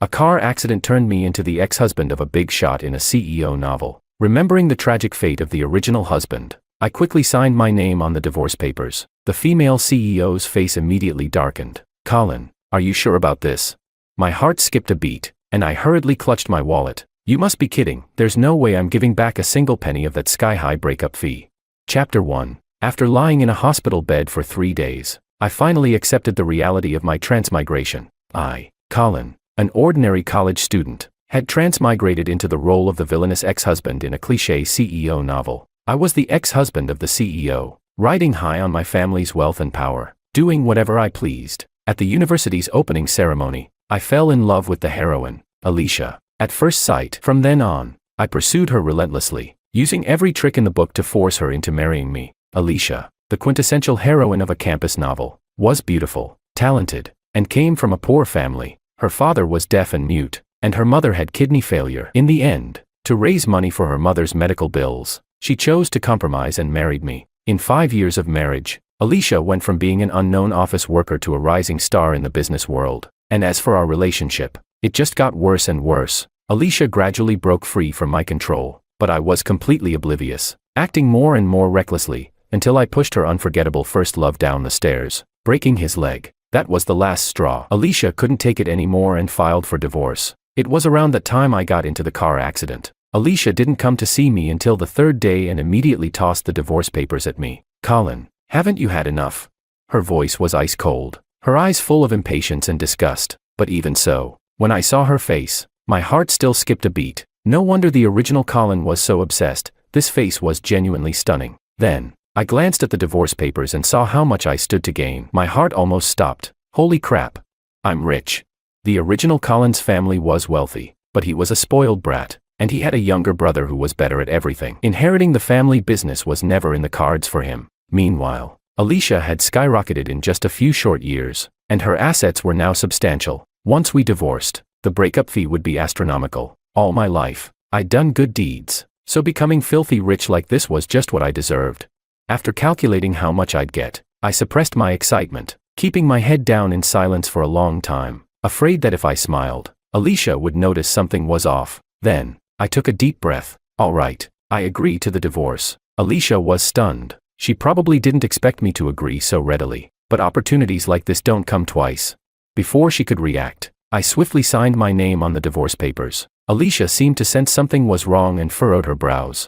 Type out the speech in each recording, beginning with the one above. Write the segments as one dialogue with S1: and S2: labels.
S1: A car accident turned me into the ex-husband of a big shot in a CEO novel. Remembering the tragic fate of the original husband, I quickly signed my name on the divorce papers. The female CEO's face immediately darkened. "Colin, are you sure about this?" My heart skipped a beat, and I hurriedly clutched my wallet. "You must be kidding, there's no way I'm giving back a single penny of that sky-high breakup fee." Chapter 1. After lying in a hospital bed for 3 days, I finally accepted the reality of my transmigration. I, Colin, an ordinary college student, had transmigrated into the role of the villainous ex-husband in a cliché CEO novel. I was the ex-husband of the CEO, riding high on my family's wealth and power, doing whatever I pleased. At the university's opening ceremony, I fell in love with the heroine, Alicia, at first sight. From then on, I pursued her relentlessly, using every trick in the book to force her into marrying me. Alicia, the quintessential heroine of a campus novel, was beautiful, talented, and came from a poor family. Her father was deaf and mute, and her mother had kidney failure. In the end, to raise money for her mother's medical bills, she chose to compromise and married me. In 5 years of marriage, Alicia went from being an unknown office worker to a rising star in the business world. And as for our relationship, it just got worse and worse. Alicia gradually broke free from my control, but I was completely oblivious, acting more and more recklessly, until I pushed her unforgettable first love down the stairs, breaking his leg. That was the last straw. Alicia couldn't take it anymore and filed for divorce. It was around that time I got into the car accident. Alicia didn't come to see me until the 3rd day and immediately tossed the divorce papers at me. "Colin, haven't you had enough?" Her voice was ice cold, her eyes full of impatience and disgust. But even so, when I saw her face, my heart still skipped a beat. No wonder the original Colin was so obsessed. This face was genuinely stunning. Then, I glanced at the divorce papers and saw how much I stood to gain. My heart almost stopped. Holy crap. I'm rich. The original Colin's family was wealthy, but he was a spoiled brat, and he had a younger brother who was better at everything. Inheriting the family business was never in the cards for him. Meanwhile, Alicia had skyrocketed in just a few short years, and her assets were now substantial. Once we divorced, the breakup fee would be astronomical. All my life, I'd done good deeds, so becoming filthy rich like this was just what I deserved. After calculating how much I'd get, I suppressed my excitement, keeping my head down in silence for a long time, afraid that if I smiled, Alicia would notice something was off. Then, I took a deep breath. All right, I agreed to the divorce. Alicia was stunned. She probably didn't expect me to agree so readily, but opportunities like this don't come twice. Before she could react, I swiftly signed my name on the divorce papers. Alicia seemed to sense something was wrong and furrowed her brows.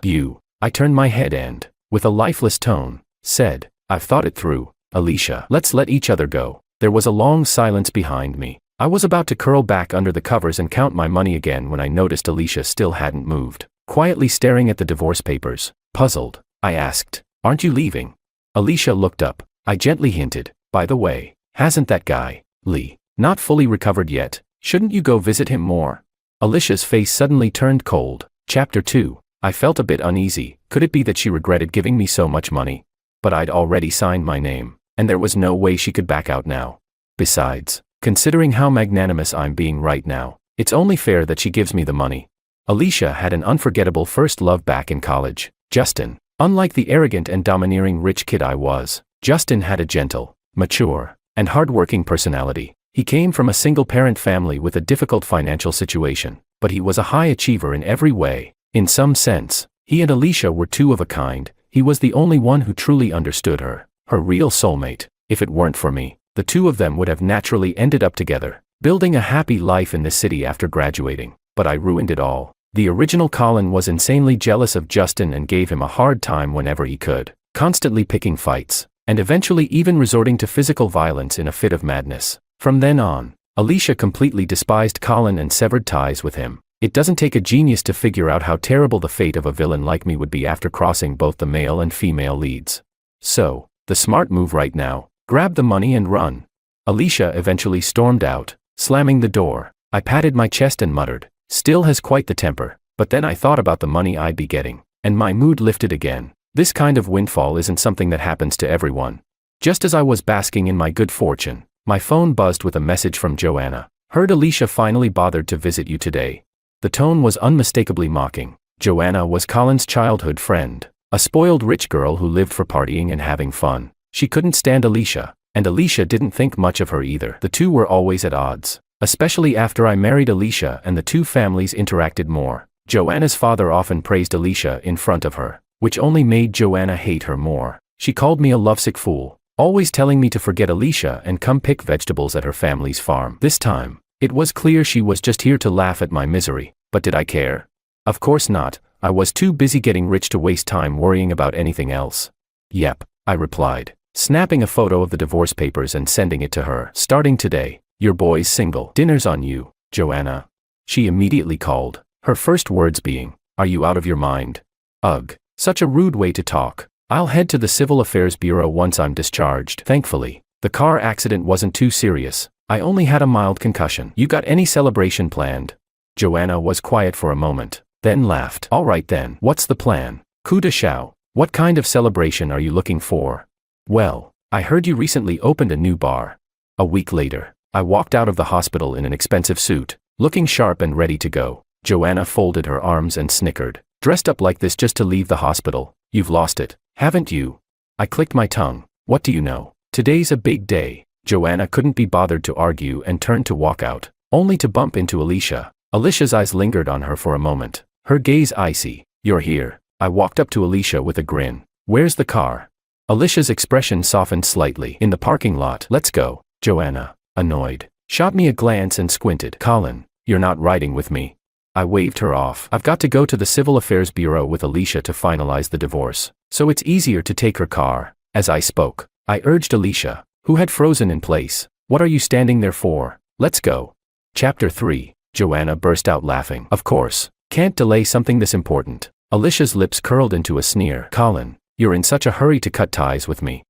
S1: I turned my head and, with a lifeless tone, said, "I've thought it through, Alicia. Let's let each other go." There was a long silence behind me. I was about to curl back under the covers and count my money again when I noticed Alicia still hadn't moved, quietly staring at the divorce papers. Puzzled, I asked, "Aren't you leaving?" Alicia looked up. I gently hinted, "By the way, hasn't that guy, Lee, not fully recovered yet? Shouldn't you go visit him more?" Alicia's face suddenly turned cold. Chapter 2. I felt a bit uneasy. Could it be that she regretted giving me so much money? But I'd already signed my name, and there was no way she could back out now. Besides, considering how magnanimous I'm being right now, it's only fair that she gives me the money. Alicia had an unforgettable first love back in college, Justin. Unlike the arrogant and domineering rich kid I was, Justin had a gentle, mature, and hardworking personality. He came from a single-parent family with a difficult financial situation, but he was a high achiever in every way. In some sense, he and Alicia were two of a kind. He was the only one who truly understood her, her real soulmate. If it weren't for me, the two of them would have naturally ended up together, building a happy life in this city after graduating. But I ruined it all. The original Colin was insanely jealous of Justin and gave him a hard time whenever he could, constantly picking fights, and eventually even resorting to physical violence in a fit of madness. From then on, Alicia completely despised Colin and severed ties with him. It doesn't take a genius to figure out how terrible the fate of a villain like me would be after crossing both the male and female leads. So, the smart move right now, grab the money and run. Alicia eventually stormed out, slamming the door. I patted my chest and muttered, "Still has quite the temper." But then I thought about the money I'd be getting, and my mood lifted again. This kind of windfall isn't something that happens to everyone. Just as I was basking in my good fortune, my phone buzzed with a message from Joanna. "Heard Alicia finally bothered to visit you today." The tone was unmistakably mocking. Joanna was Colin's childhood friend, a spoiled rich girl who lived for partying and having fun. She couldn't stand Alicia, and Alicia didn't think much of her either. The two were always at odds. Especially after I married Alicia and the two families interacted more. Joanna's father often praised Alicia in front of her, which only made Joanna hate her more. She called me a lovesick fool, always telling me to forget Alicia and come pick vegetables at her family's farm. This time, it was clear she was just here to laugh at my misery, but did I care? Of course not. I was too busy getting rich to waste time worrying about anything else. Yep, I replied, snapping a photo of the divorce papers and sending it to her. Starting today, your boy's single. Dinner's on you, Joanna. She immediately called, her first words being, "Are you out of your mind?" Ugh, such a rude way to talk. I'll head to the Civil Affairs Bureau once I'm discharged. Thankfully, the car accident wasn't too serious. I only had a mild concussion. You got any celebration planned? Joanna was quiet for a moment, then laughed. All right then, what's the plan? Coup de chow. What kind of celebration are you looking for? Well, I heard you recently opened a new bar. A week later, I walked out of the hospital in an expensive suit, looking sharp and ready to go. Joanna folded her arms and snickered. Dressed up like this just to leave the hospital? You've lost it, haven't you? I clicked my tongue. What do you know? Today's a big day. Joanna couldn't be bothered to argue and turned to walk out, only to bump into Alicia. Alicia's eyes lingered on her for a moment, her gaze icy. You're here. I walked up to Alicia with a grin. Where's the car? Alicia's expression softened slightly. In the parking lot. Let's go. Joanna, annoyed, shot me a glance and squinted. Colin, you're not riding with me. I waved her off. I've got to go to the Civil Affairs Bureau with Alicia to finalize the divorce, so it's easier to take her car. As I spoke, I urged Alicia, who had frozen in place. What are you standing there for? Let's go. Chapter 3. Joanna burst out laughing. Of course. Can't delay something this important. Alicia's lips curled into a sneer. Colin, you're in such a hurry to cut ties with me.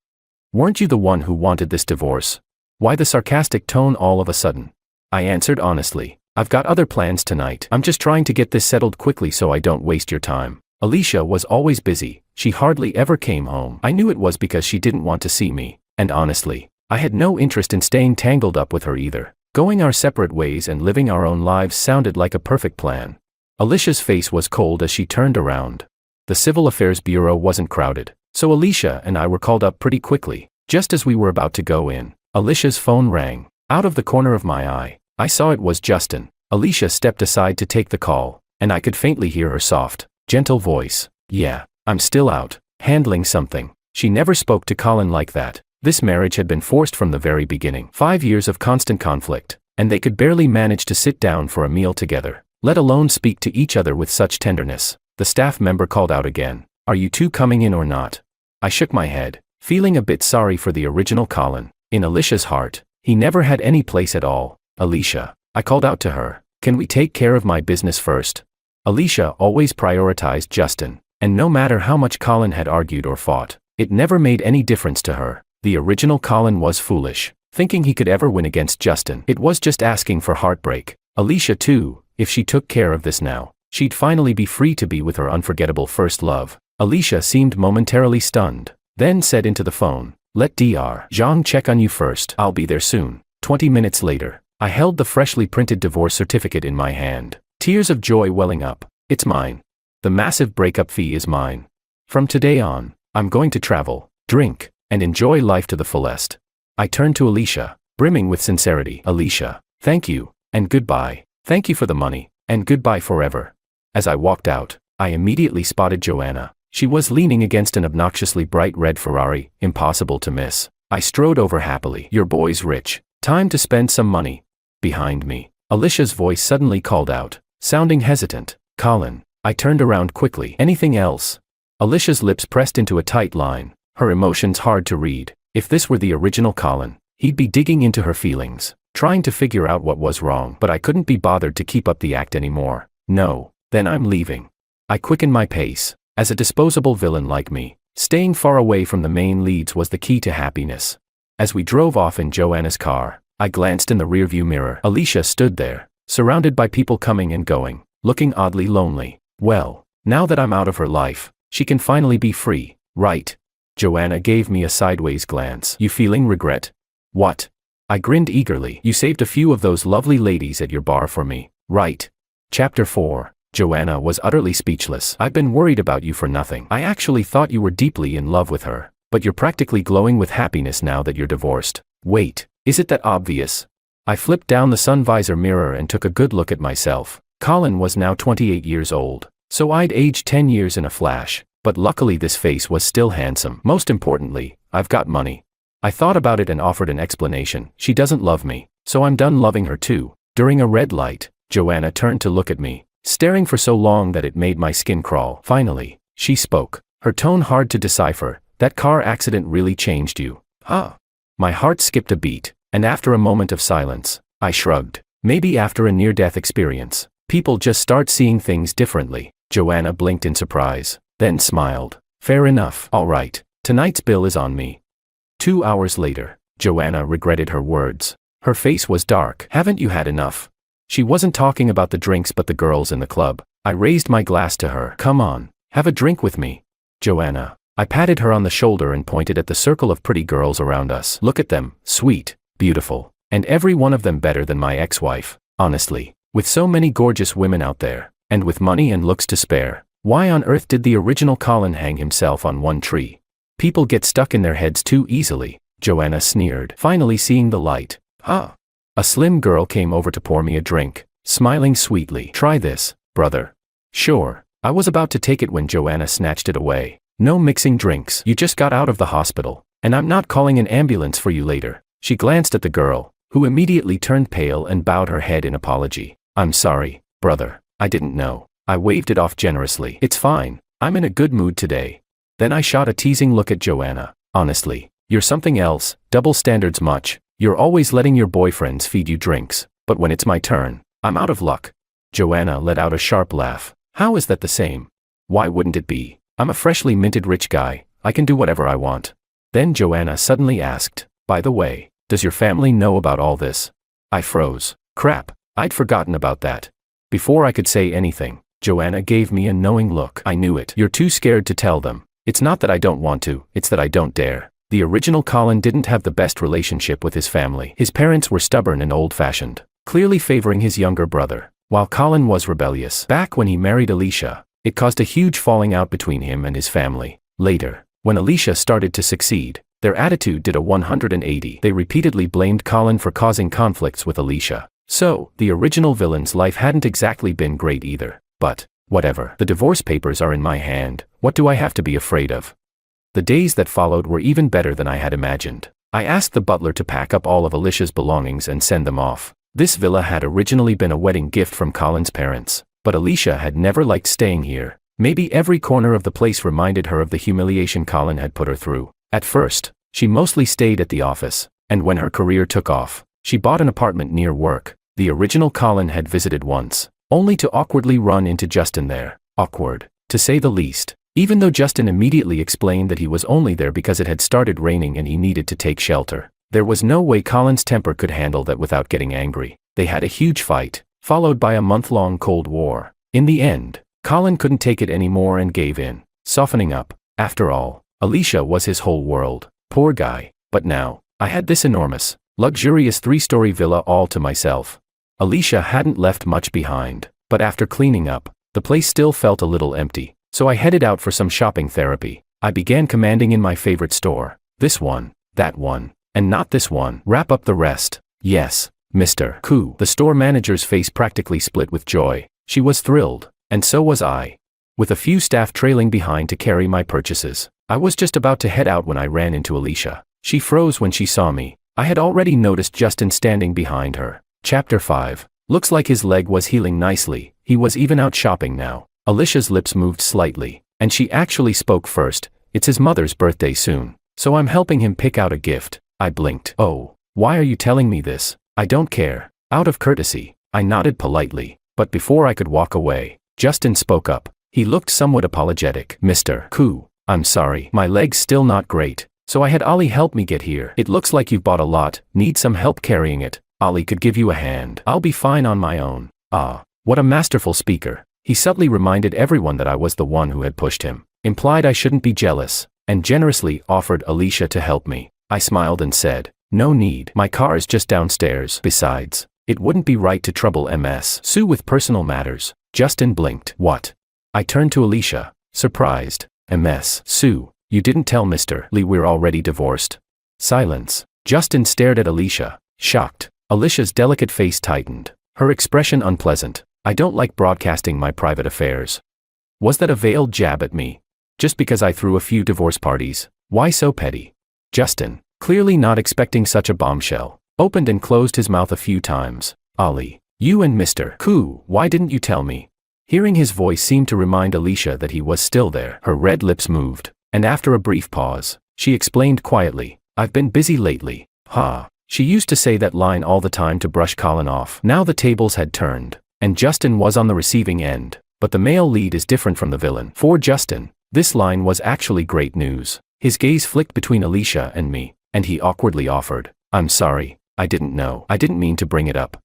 S1: Weren't you the one who wanted this divorce? Why the sarcastic tone all of a sudden? I answered honestly. I've got other plans tonight. I'm just trying to get this settled quickly so I don't waste your time. Alicia was always busy. She hardly ever came home. I knew it was because she didn't want to see me, and honestly, I had no interest in staying tangled up with her either. Going our separate ways and living our own lives sounded like a perfect plan. Alicia's face was cold as she turned around. The Civil Affairs Bureau wasn't crowded, so Alicia and I were called up pretty quickly. Just as we were about to go in, Alicia's phone rang. Out of the corner of my eye, I saw it was Justin. Alicia stepped aside to take the call, and I could faintly hear her soft, gentle voice. Yeah, I'm still out, handling something. She never spoke to Colin like that. This marriage had been forced from the very beginning. 5 years of constant conflict, and they could barely manage to sit down for a meal together, let alone speak to each other with such tenderness. The staff member called out again. Are you two coming in or not? I shook my head, feeling a bit sorry for the original Colin. In Alicia's heart, he never had any place at all. Alicia, I called out to her, can we take care of my business first? Alicia always prioritized Justin, and no matter how much Colin had argued or fought, it never made any difference to her. The original Colin was foolish, thinking he could ever win against Justin. It was just asking for heartbreak. Alicia too, if she took care of this now, she'd finally be free to be with her unforgettable first love. Alicia seemed momentarily stunned, then said into the phone, let Dr. Zhang check on you first. I'll be there soon. 20 minutes later, I held the freshly printed divorce certificate in my hand, tears of joy welling up. It's mine. The massive breakup fee is mine. From today on, I'm going to travel, drink, and enjoy life to the fullest. I turned to Alicia, brimming with sincerity. Alicia, thank you, and goodbye. Thank you for the money, and goodbye forever. As I walked out, I immediately spotted Joanna. She was leaning against an obnoxiously bright red Ferrari, impossible to miss. I strode over happily. Your boy's rich. Time to spend some money. Behind me, Alicia's voice suddenly called out, sounding hesitant. Colin. I turned around quickly. Anything else? Alicia's lips pressed into a tight line, her emotions hard to read. If this were the original Colin, he'd be digging into her feelings, trying to figure out what was wrong. But I couldn't be bothered to keep up the act anymore. No, then I'm leaving. I quickened my pace. As a disposable villain like me, staying far away from the main leads was the key to happiness. As we drove off in Joanna's car, I glanced in the rearview mirror. Alicia stood there, surrounded by people coming and going, looking oddly lonely. Well, now that I'm out of her life, she can finally be free, right? Joanna gave me a sideways glance. You feeling regret? What? I grinned eagerly. You saved a few of those lovely ladies at your bar for me, right? Chapter 4. Joanna was utterly speechless. I've been worried about you for nothing. I actually thought you were deeply in love with her, but you're practically glowing with happiness now that you're divorced. Wait, is it that obvious? I flipped down the sun visor mirror and took a good look at myself. Colin was now 28 years old, so I'd aged 10 years in a flash, but luckily this face was still handsome. Most importantly, I've got money. I thought about it and offered an explanation. She doesn't love me, so I'm done loving her too. During a red light, Joanna turned to look at me, staring for so long that it made my skin crawl. Finally, she spoke, her tone hard to decipher. That car accident really changed you. Huh? My heart skipped a beat, and after a moment of silence, I shrugged. Maybe after a near-death experience, people just start seeing things differently. Joanna blinked in surprise, then smiled. Fair enough. All right, tonight's bill is on me. 2 hours later, Joanna regretted her words. Her face was dark. Haven't you had enough? She wasn't talking about the drinks but the girls in the club. I raised my glass to her. Come on, have a drink with me, Joanna. I patted her on the shoulder and pointed at the circle of pretty girls around us. Look at them, sweet, beautiful, and every one of them better than my ex-wife. Honestly, with so many gorgeous women out there, and with money and looks to spare, why on earth did the original Colin hang himself on one tree? People get stuck in their heads too easily, Joanna sneered, finally seeing the light. Ah. A slim girl came over to pour me a drink, smiling sweetly. Try this, brother. Sure. I was about to take it when Joanna snatched it away. No mixing drinks. You just got out of the hospital, and I'm not calling an ambulance for you later. She glanced at the girl, who immediately turned pale and bowed her head in apology. I'm sorry, brother. I didn't know. I waved it off generously. It's fine. I'm in a good mood today. Then I shot a teasing look at Joanna. Honestly, you're something else. Double standards much. You're always letting your boyfriends feed you drinks, but when it's my turn, I'm out of luck. Joanna let out a sharp laugh. How is that the same? Why wouldn't it be? I'm a freshly minted rich guy. I can do whatever I want. Then Joanna suddenly asked, by the way, does your family know about all this? I froze. Crap, I'd forgotten about that. Before I could say anything, Joanna gave me a knowing look. I knew it. You're too scared to tell them. It's not that I don't want to, it's that I don't dare. The original Colin didn't have the best relationship with his family. His parents were stubborn and old-fashioned, clearly favoring his younger brother, while Colin was rebellious. Back when he married Alicia, it caused a huge falling out between him and his family. Later, when Alicia started to succeed, their attitude did a 180. They repeatedly blamed Colin for causing conflicts with Alicia. So, the original villain's life hadn't exactly been great either. But, whatever. The divorce papers are in my hand. What do I have to be afraid of? The days that followed were even better than I had imagined. I asked the butler to pack up all of Alicia's belongings and send them off. This villa had originally been a wedding gift from Colin's parents, but Alicia had never liked staying here. Maybe every corner of the place reminded her of the humiliation Colin had put her through. At first, she mostly stayed at the office, and when her career took off, she bought an apartment near work. The original Colin had visited once, only to awkwardly run into Justin there. Awkward, to say the least. Even though Justin immediately explained that he was only there because it had started raining and he needed to take shelter, there was no way Colin's temper could handle that without getting angry. They had a huge fight, followed by a month-long Cold War. In the end, Colin couldn't take it anymore and gave in, softening up. After all, Alicia was his whole world. Poor guy. But now, I had this enormous, luxurious 3-story villa all to myself. Alicia hadn't left much behind, but after cleaning up, the place still felt a little empty. So I headed out for some shopping therapy. I began commanding in my favorite store. This one, that one, and not this one. Wrap up the rest. Yes, Mr. Koo. The store manager's face practically split with joy. She was thrilled, and so was I. With a few staff trailing behind to carry my purchases, I was just about to head out when I ran into Alicia. She froze when she saw me. I had already noticed Justin standing behind her. Chapter 5. Looks like his leg was healing nicely. He was even out shopping now. Alicia's lips moved slightly, and she actually spoke first. It's his mother's birthday soon, so I'm helping him pick out a gift. I blinked. Oh, why are you telling me this? I don't care. Out of courtesy, I nodded politely, but before I could walk away, Justin spoke up. He looked somewhat apologetic. Mr. Koo, I'm sorry. My leg's still not great, so I had Ollie help me get here. It looks like you've bought a lot. Need some help carrying it. Ollie could give you a hand. I'll be fine on my own. Ah, what a masterful speaker. He subtly reminded everyone that I was the one who had pushed him, implied I shouldn't be jealous, and generously offered Alicia to help me. I smiled and said, no need. My car is just downstairs. Besides, it wouldn't be right to trouble Ms. Sue with personal matters. Justin blinked. What? I turned to Alicia, surprised. Ms. Sue, you didn't tell Mr. Lee we're already divorced. Silence. Justin stared at Alicia, shocked. Alicia's delicate face tightened, her expression unpleasant. I don't like broadcasting my private affairs. Was that a veiled jab at me? Just because I threw a few divorce parties? Why so petty? Justin, clearly not expecting such a bombshell, opened and closed his mouth a few times. Ali, you and Mr. Koo, why didn't you tell me? Hearing his voice seemed to remind Alicia that he was still there. Her red lips moved, and after a brief pause, she explained quietly, I've been busy lately. She used to say that line all the time to brush Colin off. Now the tables had turned, and Justin was on the receiving end. But the male lead is different from the villain. For Justin, this line was actually great news. His gaze flicked between Alicia and me, and he awkwardly offered, I'm sorry, I didn't know. I didn't mean to bring it up.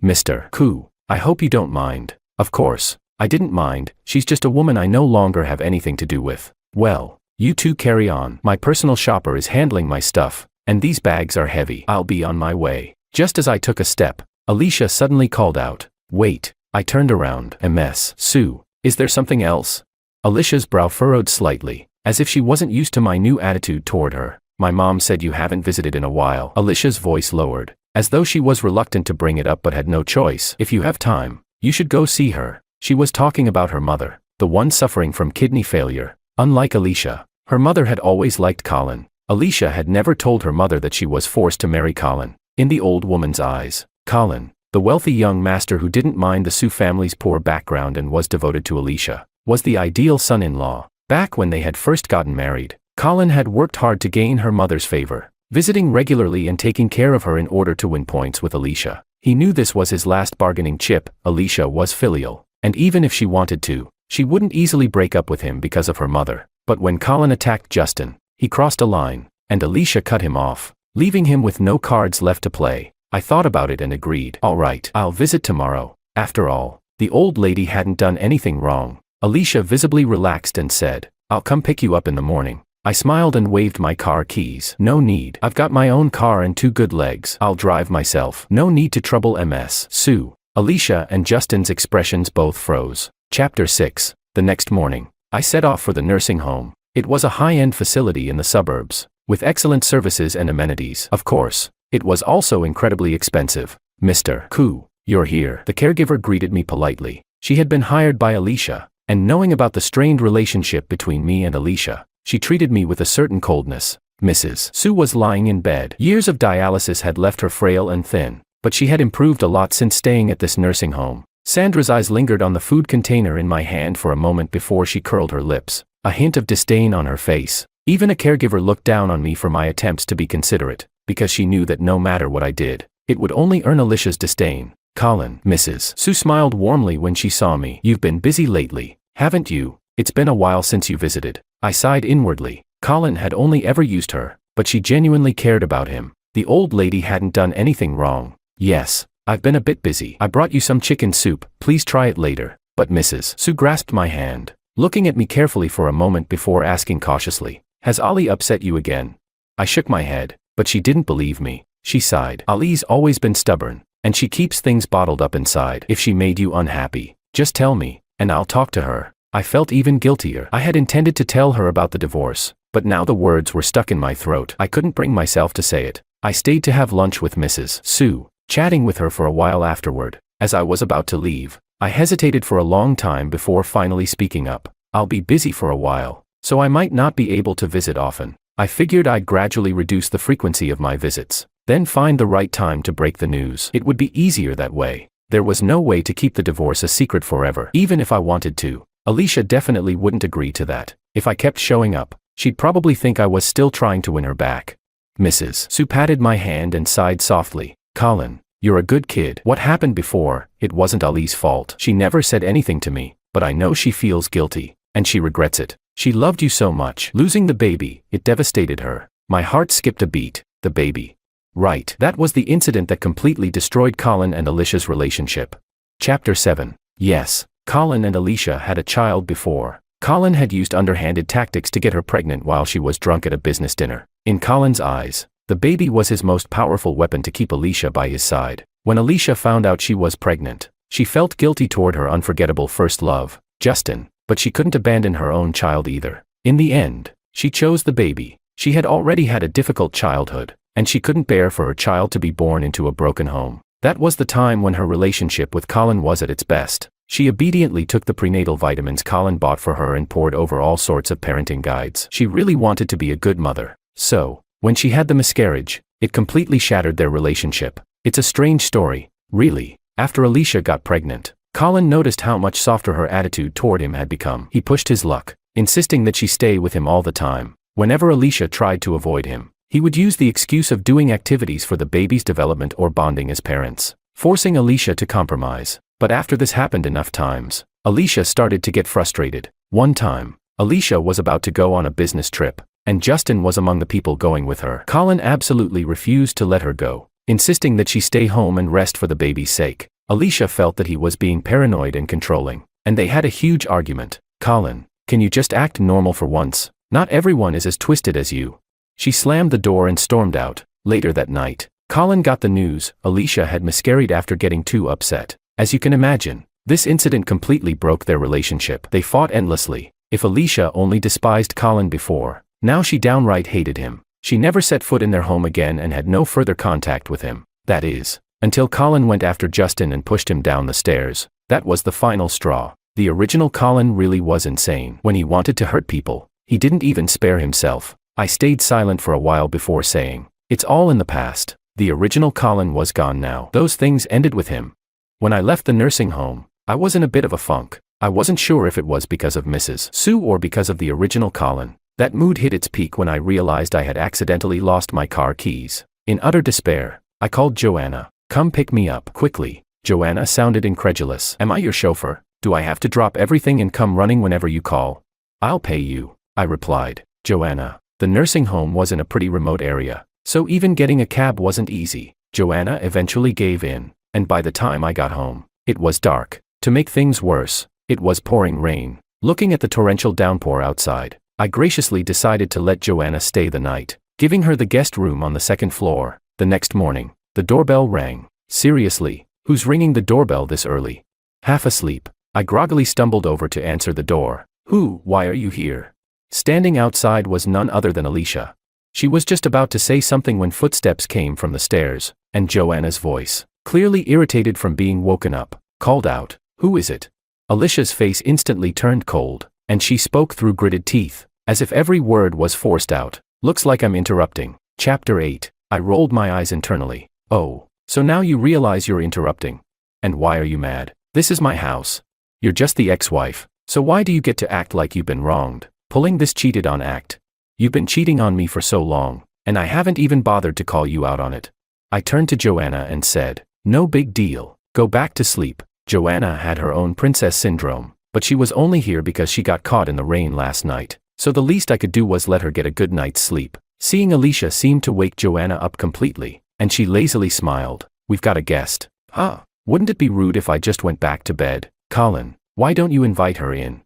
S1: Mr. Koo, I hope you don't mind. Of course, I didn't mind. She's just a woman I no longer have anything to do with. Well, you two carry on. My personal shopper is handling my stuff, and these bags are heavy. I'll be on my way. Just as I took a step, Alicia suddenly called out, wait. I turned around. Ms. Sue, is there something else? Alicia's brow furrowed slightly, as if she wasn't used to my new attitude toward her. My mom said you haven't visited in a while. Alicia's voice lowered, as though she was reluctant to bring it up but had no choice. If you have time, you should go see her. She was talking about her mother, the one suffering from kidney failure. Unlike Alicia, her mother had always liked Colin. Alicia had never told her mother that she was forced to marry Colin. In the old woman's eyes, Colin, the wealthy young master who didn't mind the Sue family's poor background and was devoted to Alicia, was the ideal son-in-law. Back when they had first gotten married, Colin had worked hard to gain her mother's favor, visiting regularly and taking care of her in order to win points with Alicia. He knew this was his last bargaining chip. Alicia was filial, and even if she wanted to, she wouldn't easily break up with him because of her mother. But when Colin attacked Justin, he crossed a line, and Alicia cut him off, leaving him with no cards left to play. I thought about it and agreed. All right, I'll visit tomorrow. After all, the old lady hadn't done anything wrong. Alicia visibly relaxed and said, I'll come pick you up in the morning. I smiled and waved my car keys. No need. I've got my own car and 2 good legs. I'll drive myself. No need to trouble Ms. Sue. Alicia and Justin's expressions both froze. Chapter 6. The next morning, I set off for the nursing home. It was a high-end facility in the suburbs, with excellent services and amenities. Of course, it was also incredibly expensive. Mr. Koo, you're here. The caregiver greeted me politely. She had been hired by Alicia, and knowing about the strained relationship between me and Alicia, she treated me with a certain coldness. Mrs. Sue was lying in bed. Years of dialysis had left her frail and thin, but she had improved a lot since staying at this nursing home. Sandra's eyes lingered on the food container in my hand for a moment before she curled her lips, a hint of disdain on her face. Even a caregiver looked down on me for my attempts to be considerate, because she knew that no matter what I did, it would only earn Alicia's disdain. Colin, Mrs. Sue smiled warmly when she saw me. You've been busy lately, haven't you? It's been a while since you visited. I sighed inwardly. Colin had only ever used her, but she genuinely cared about him. The old lady hadn't done anything wrong. Yes, I've been a bit busy. I brought you some chicken soup. Please try it later. But Mrs. Sue grasped my hand, looking at me carefully for a moment before asking cautiously, has Ali upset you again? I shook my head, but she didn't believe me. She sighed. Ali's always been stubborn, and she keeps things bottled up inside. If she made you unhappy, just tell me, and I'll talk to her. I felt even guiltier. I had intended to tell her about the divorce, but now the words were stuck in my throat. I couldn't bring myself to say it. I stayed to have lunch with Mrs. Sue, chatting with her for a while afterward. As I was about to leave, I hesitated for a long time before finally speaking up. I'll be busy for a while, so I might not be able to visit often. I figured I'd gradually reduce the frequency of my visits, then find the right time to break the news. It would be easier that way. There was no way to keep the divorce a secret forever, even if I wanted to. Alicia definitely wouldn't agree to that. If I kept showing up, she'd probably think I was still trying to win her back. Mrs. Sue patted my hand and sighed softly. Colin, you're a good kid. What happened before, it wasn't Ali's fault. She never said anything to me, but I know she feels guilty, and she regrets it. She loved you so much. Losing the baby, it devastated her. My heart skipped a beat. The baby. Right. That was the incident that completely destroyed Colin and Alicia's relationship. Chapter 7. Yes, Colin and Alicia had a child before. Colin had used underhanded tactics to get her pregnant while she was drunk at a business dinner. In Colin's eyes, the baby was his most powerful weapon to keep Alicia by his side. When Alicia found out she was pregnant, she felt guilty toward her unforgettable first love, Justin, but she couldn't abandon her own child either. In the end, she chose the baby. She had already had a difficult childhood, and she couldn't bear for her child to be born into a broken home. That was the time when her relationship with Colin was at its best. She obediently took the prenatal vitamins Colin bought for her and pored over all sorts of parenting guides. She really wanted to be a good mother. So, when she had the miscarriage, it completely shattered their relationship. It's a strange story, really. After Alicia got pregnant, Colin noticed how much softer her attitude toward him had become. He pushed his luck, insisting that she stay with him all the time. Whenever Alicia tried to avoid him, he would use the excuse of doing activities for the baby's development or bonding as parents, forcing Alicia to compromise. But after this happened enough times, Alicia started to get frustrated. One time, Alicia was about to go on a business trip, and Justin was among the people going with her. Colin absolutely refused to let her go, insisting that she stay home and rest for the baby's sake. Alicia felt that he was being paranoid and controlling, and they had a huge argument. "Colin, can you just act normal for once? Not everyone is as twisted as you." She slammed the door and stormed out. Later that night, Colin got the news Alicia had miscarried after getting too upset. As you can imagine, this incident completely broke their relationship. They fought endlessly. If Alicia only despised Colin before, now she downright hated him. She never set foot in their home again and had no further contact with him. That is, until Colin went after Justin and pushed him down the stairs. That was the final straw. The original Colin really was insane. When he wanted to hurt people, he didn't even spare himself. I stayed silent for a while before saying, "It's all in the past." The original Colin was gone now. Those things ended with him. When I left the nursing home, I was in a bit of a funk. I wasn't sure if it was because of Mrs. Sue or because of the original Colin. That mood hit its peak when I realized I had accidentally lost my car keys. In utter despair, I called Joanna. "Come pick me up, quickly." Joanna sounded incredulous. "Am I your chauffeur? Do I have to drop everything and come running whenever you call?" "I'll pay you," I replied. Joanna, the nursing home was in a pretty remote area, so even getting a cab wasn't easy. Joanna eventually gave in, and by the time I got home, it was dark. To make things worse, it was pouring rain. Looking at the torrential downpour outside, I graciously decided to let Joanna stay the night, giving her the guest room on the second floor. The next morning, the doorbell rang. Seriously, who's ringing the doorbell this early? Half asleep, I groggily stumbled over to answer the door. "Who? Why are you here?" Standing outside was none other than Alicia. She was just about to say something when footsteps came from the stairs, and Joanna's voice, clearly irritated from being woken up, called out, "Who is it?" Alicia's face instantly turned cold, and she spoke through gritted teeth, as if every word was forced out. "Looks like I'm interrupting." Chapter 8. I rolled my eyes internally. "Oh, so now you realize you're interrupting. And why are you mad? This is my house. You're just the ex-wife, so why do you get to act like you've been wronged? Pulling this cheated on act. You've been cheating on me for so long, and I haven't even bothered to call you out on it." I turned to Joanna and said, "No big deal. Go back to sleep." Joanna had her own princess syndrome, but she was only here because she got caught in the rain last night, so the least I could do was let her get a good night's sleep. Seeing Alicia seemed to wake Joanna up completely, and she lazily smiled. "We've got a guest." "Huh? Wouldn't it be rude if I just went back to bed?" "Colin, why don't you invite her in?"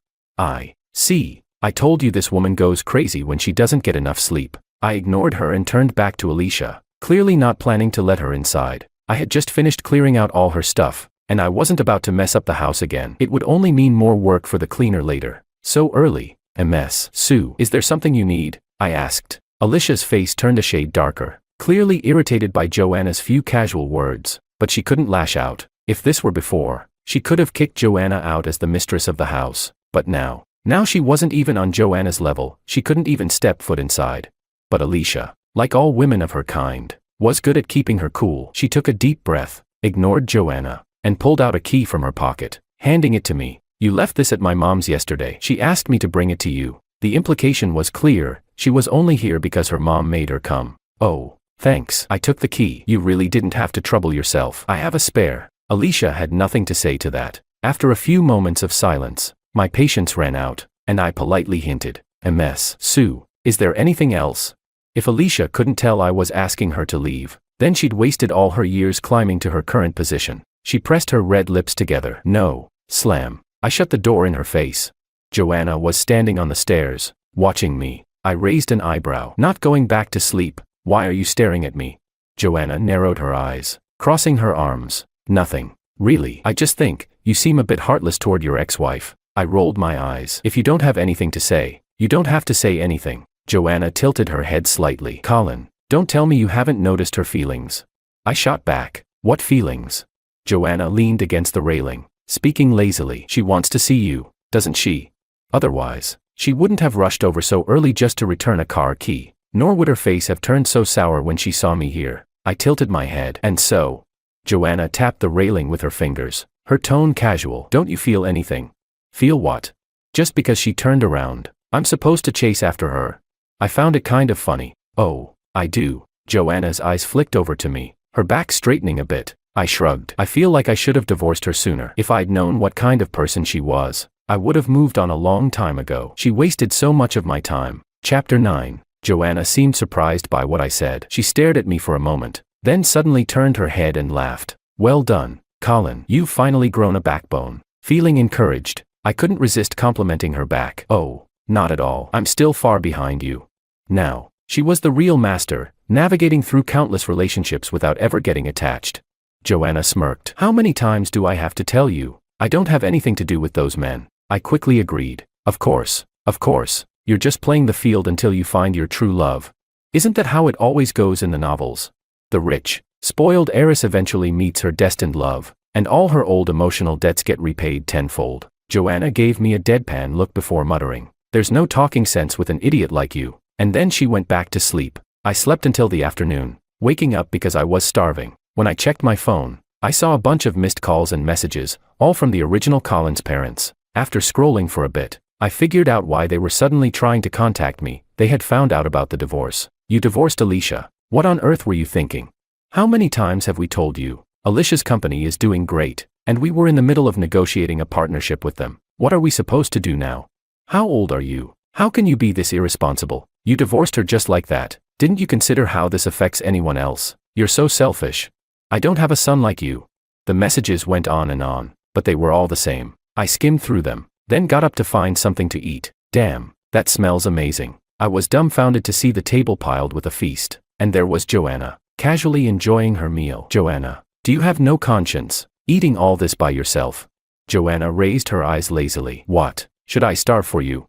S1: "See, I told you this woman goes crazy when she doesn't get enough sleep." I ignored her and turned back to Alicia, clearly not planning to let her inside. I had just finished clearing out all her stuff, and I wasn't about to mess up the house again. It would only mean more work for the cleaner later. So early. A mess. "Sue, is there something you need?" I asked. Alicia's face turned a shade darker, clearly irritated by Joanna's few casual words, but she couldn't lash out. If this were before, she could have kicked Joanna out as the mistress of the house, but now she wasn't even on Joanna's level. She couldn't even step foot inside. But Alicia, like all women of her kind, was good at keeping her cool. She took a deep breath, ignored Joanna, and pulled out a key from her pocket, handing it to me. "You left this at my mom's yesterday. She asked me to bring it to you." The implication was clear. She was only here because her mom made her come. "Oh, thanks." I took the key. "You really didn't have to trouble yourself. I have a spare." Alicia had nothing to say to that. After a few moments of silence, my patience ran out, and I politely hinted, "A mess." "Sue, is there anything else?" If Alicia couldn't tell I was asking her to leave, then she'd wasted all her years climbing to her current position. She pressed her red lips together. "No." Slam. I shut the door in her face. Joanna was standing on the stairs, watching me. I raised an eyebrow. "Not going back to sleep? Why are you staring at me?" Joanna narrowed her eyes, crossing her arms. "Nothing. Really. I just think you seem a bit heartless toward your ex-wife." I rolled my eyes. "If you don't have anything to say, you don't have to say anything." Joanna tilted her head slightly. "Colin, Don't tell me you haven't noticed her feelings. I shot back. What feelings? Joanna leaned against the railing, speaking lazily. She wants to see you, doesn't she? Otherwise, she wouldn't have rushed over so early just to return a car key, nor would her face have turned so sour when she saw me here. I tilted my head. And so? Joanna tapped the railing with her fingers, her tone casual. Don't you feel anything? Feel what? Just because she turned around, I'm supposed to chase after her? I found it kind of funny. Oh, I do. Joanna's eyes flicked over to me, her back straightening a bit. I shrugged. I feel like I should have divorced her sooner. If I'd known what kind of person she was, I would have moved on a long time ago. She wasted so much of my time. Chapter 9. Joanna seemed surprised by what I said. She stared at me for a moment, then suddenly turned her head and laughed. Well done, Colin. You've finally grown a backbone. Feeling encouraged, I couldn't resist complimenting her back. Oh, not at all. I'm still far behind you. Now, she was the real master, navigating through countless relationships without ever getting attached. Joanna smirked. How many times do I have to tell you? I don't have anything to do with those men. I quickly agreed. Of course. You're just playing the field until you find your true love. Isn't that how it always goes in the novels? The rich, spoiled heiress eventually meets her destined love, and all her old emotional debts get repaid tenfold. Joanna gave me a deadpan look before muttering, "There's no talking sense with an idiot like you." And then she went back to sleep. I slept until the afternoon, waking up because I was starving. When I checked my phone, I saw a bunch of missed calls and messages, all from the original Colin's parents. After scrolling for a bit, I figured out why they were suddenly trying to contact me. They had found out about the divorce. You divorced Alicia. What on earth were you thinking? How many times have we told you? Alicia's company is doing great, and we were in the middle of negotiating a partnership with them. What are we supposed to do now? How old are you? How can you be this irresponsible? You divorced her just like that. Didn't you consider how this affects anyone else? You're so selfish. I don't have a son like you. The messages went on, but they were all the same. I skimmed through them, then got up to find something to eat. Damn, that smells amazing. I was dumbfounded to see the table piled with a feast, and there was Joanna, casually enjoying her meal. Joanna, do you have no conscience, eating all this by yourself? Joanna raised her eyes lazily. What, should I starve for you?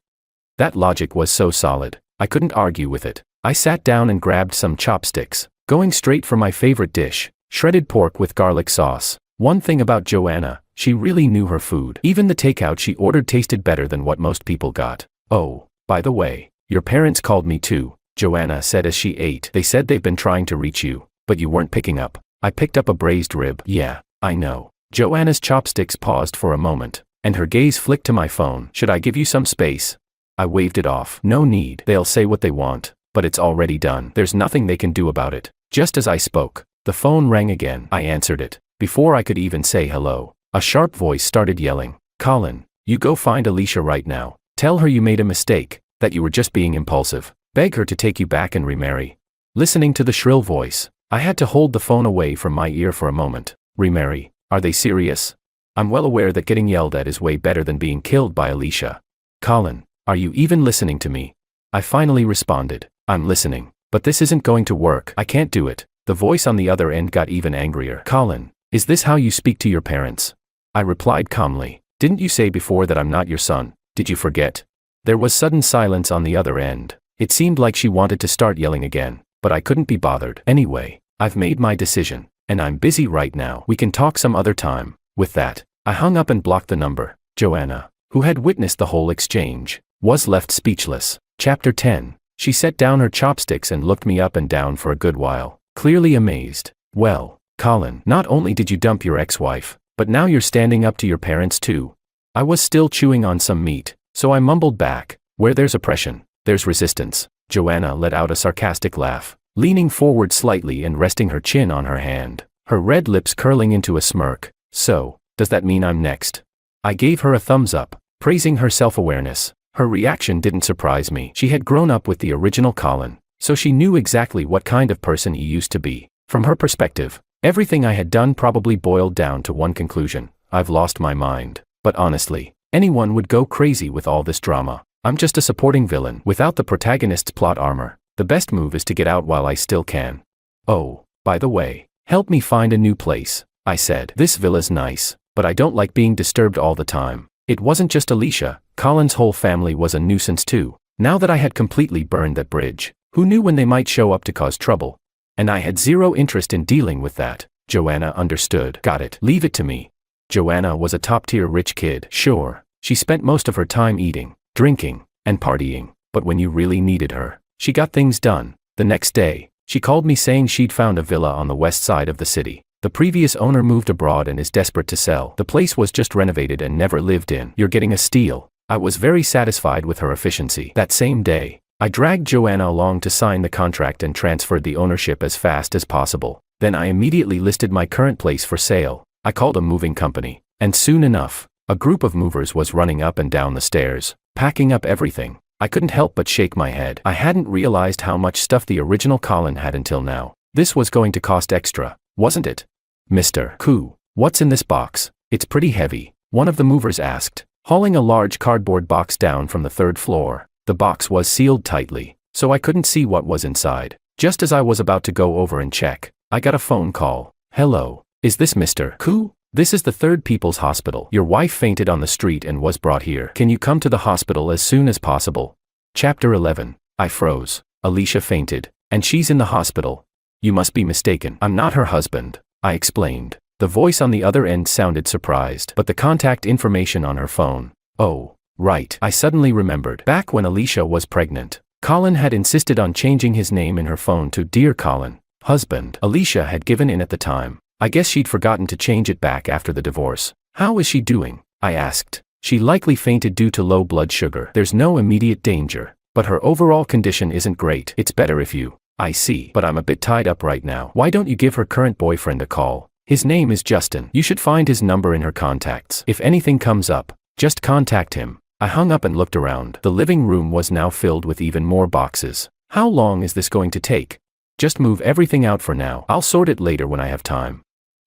S1: That logic was so solid, I couldn't argue with it. I sat down and grabbed some chopsticks, going straight for my favorite dish, shredded pork with garlic sauce. One thing about Joanna, she really knew her food. Even the takeout she ordered tasted better than what most people got. Oh, by the way, your parents called me too, Joanna said as she ate. They said they've been trying to reach you, but you weren't picking up. I picked up a braised rib. Yeah, I know. Joanna's chopsticks paused for a moment, and her gaze flicked to my phone. Should I give you some space? I waved it off. No need. They'll say what they want, but it's already done. There's nothing they can do about it. Just as I spoke, the phone rang again. I answered it. Before I could even say hello, a sharp voice started yelling, "Colin, you go find Alicia right now. Tell her you made a mistake, that you were just being impulsive. Beg her to take you back and remarry." Listening to the shrill voice, I had to hold the phone away from my ear for a moment. Remarry? Are they serious? I'm well aware that getting yelled at is way better than being killed by Alicia. Colin, are you even listening to me? I finally responded. I'm listening, but this isn't going to work. I can't do it. The voice on the other end got even angrier. Colin, is this how you speak to your parents? I replied calmly. Didn't you say before that I'm not your son? Did you forget? There was sudden silence on the other end. It seemed like she wanted to start yelling again, but I couldn't be bothered. Anyway, I've made my decision, and I'm busy right now. We can talk some other time. With that, I hung up and blocked the number. Joanna, who had witnessed the whole exchange, was left speechless. Chapter 10. She set down her chopsticks and looked me up and down for a good while, clearly amazed. Well, Colin, not only did you dump your ex-wife, but now you're standing up to your parents too. I was still chewing on some meat, so I mumbled back, where there's oppression, there's resistance. Joanna let out a sarcastic laugh, leaning forward slightly and resting her chin on her hand, her red lips curling into a smirk. So, does that mean I'm next? I gave her a thumbs up, praising her self-awareness. Her reaction didn't surprise me. She had grown up with the original Colin, so she knew exactly what kind of person he used to be. From her perspective, everything I had done probably boiled down to one conclusion: I've lost my mind. But honestly, anyone would go crazy with all this drama. I'm just a supporting villain without the protagonist's plot armor. The best move is to get out while I still can. Oh, by the way, help me find a new place, I said. This villa's nice, but I don't like being disturbed all the time. It wasn't just Alicia, Colin's whole family was a nuisance too. Now that I had completely burned that bridge, Who knew when they might show up to cause trouble? And I had zero interest in dealing with that. Joanna understood. Got it. Leave it to me. Joanna was a top-tier rich kid. Sure, she spent most of her time eating, drinking, and partying, but when you really needed her, she got things done. The next day, she called me saying she'd found a villa on the west side of the city. The previous owner moved abroad and is desperate to sell. The place was just renovated and never lived in. You're getting a steal. I was very satisfied with her efficiency. That same day, I dragged Joanna along to sign the contract and transferred the ownership as fast as possible. Then I immediately listed my current place for sale. I called a moving company, and soon enough, a group of movers was running up and down the stairs, packing up everything. I couldn't help but shake my head. I hadn't realized how much stuff the original Colin had until now. This was going to cost extra, wasn't it? Mr. Koo, what's in this box? It's pretty heavy, one of the movers asked, hauling a large cardboard box down from the third floor. The box was sealed tightly, so I couldn't see what was inside. Just as I was about to go over and check, I got a phone call. Hello, is this Mr. Koo? This is the Third People's Hospital. Your wife fainted on the street and was brought here. Can you come to the hospital as soon as possible? Chapter 11. I froze. Alicia fainted, and she's in the hospital. You must be mistaken. I'm not her husband, I explained. The voice on the other end sounded surprised, but the contact information on her phone. Oh, right. I suddenly remembered. Back when Alicia was pregnant, Colin had insisted on changing his name in her phone to Dear Colin, husband. Alicia had given in at the time. I guess she'd forgotten to change it back after the divorce. How is she doing? I asked. She likely fainted due to low blood sugar. There's no immediate danger, but her overall condition isn't great. It's better if you. I see, but I'm a bit tied up right now. Why don't you give her current boyfriend a call? His name is Justin. You should find his number in her contacts. If anything comes up, just contact him. I hung up and looked around. The living room was now filled with even more boxes. How long is this going to take? Just move everything out for now. I'll sort it later when I have time.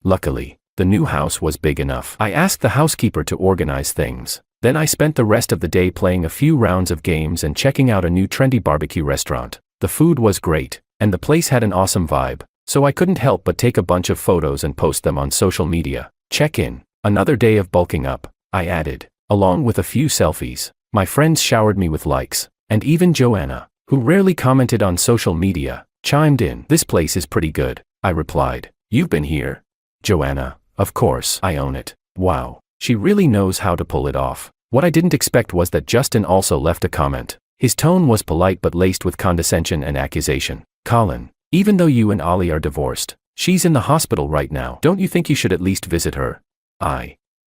S1: Luckily, the new house was big enough. I asked the housekeeper to organize things. Then I spent the rest of the day playing a few rounds of games and checking out a new trendy barbecue restaurant. The food was great, and the place had an awesome vibe, so I couldn't help but take a bunch of photos and post them on social media. Check in. Another day of bulking up, I added, along with a few selfies. My friends showered me with likes, and even Joanna, who rarely commented on social media, chimed in. This place is pretty good, I replied. You've been here? Joanna, of course, I own it. Wow, she really knows how to pull it off. What I didn't expect was that Justin also left a comment. His tone was polite but laced with condescension and accusation. Colin, even though you and Ollie are divorced, she's in the hospital right now. Don't you think you should at least visit her?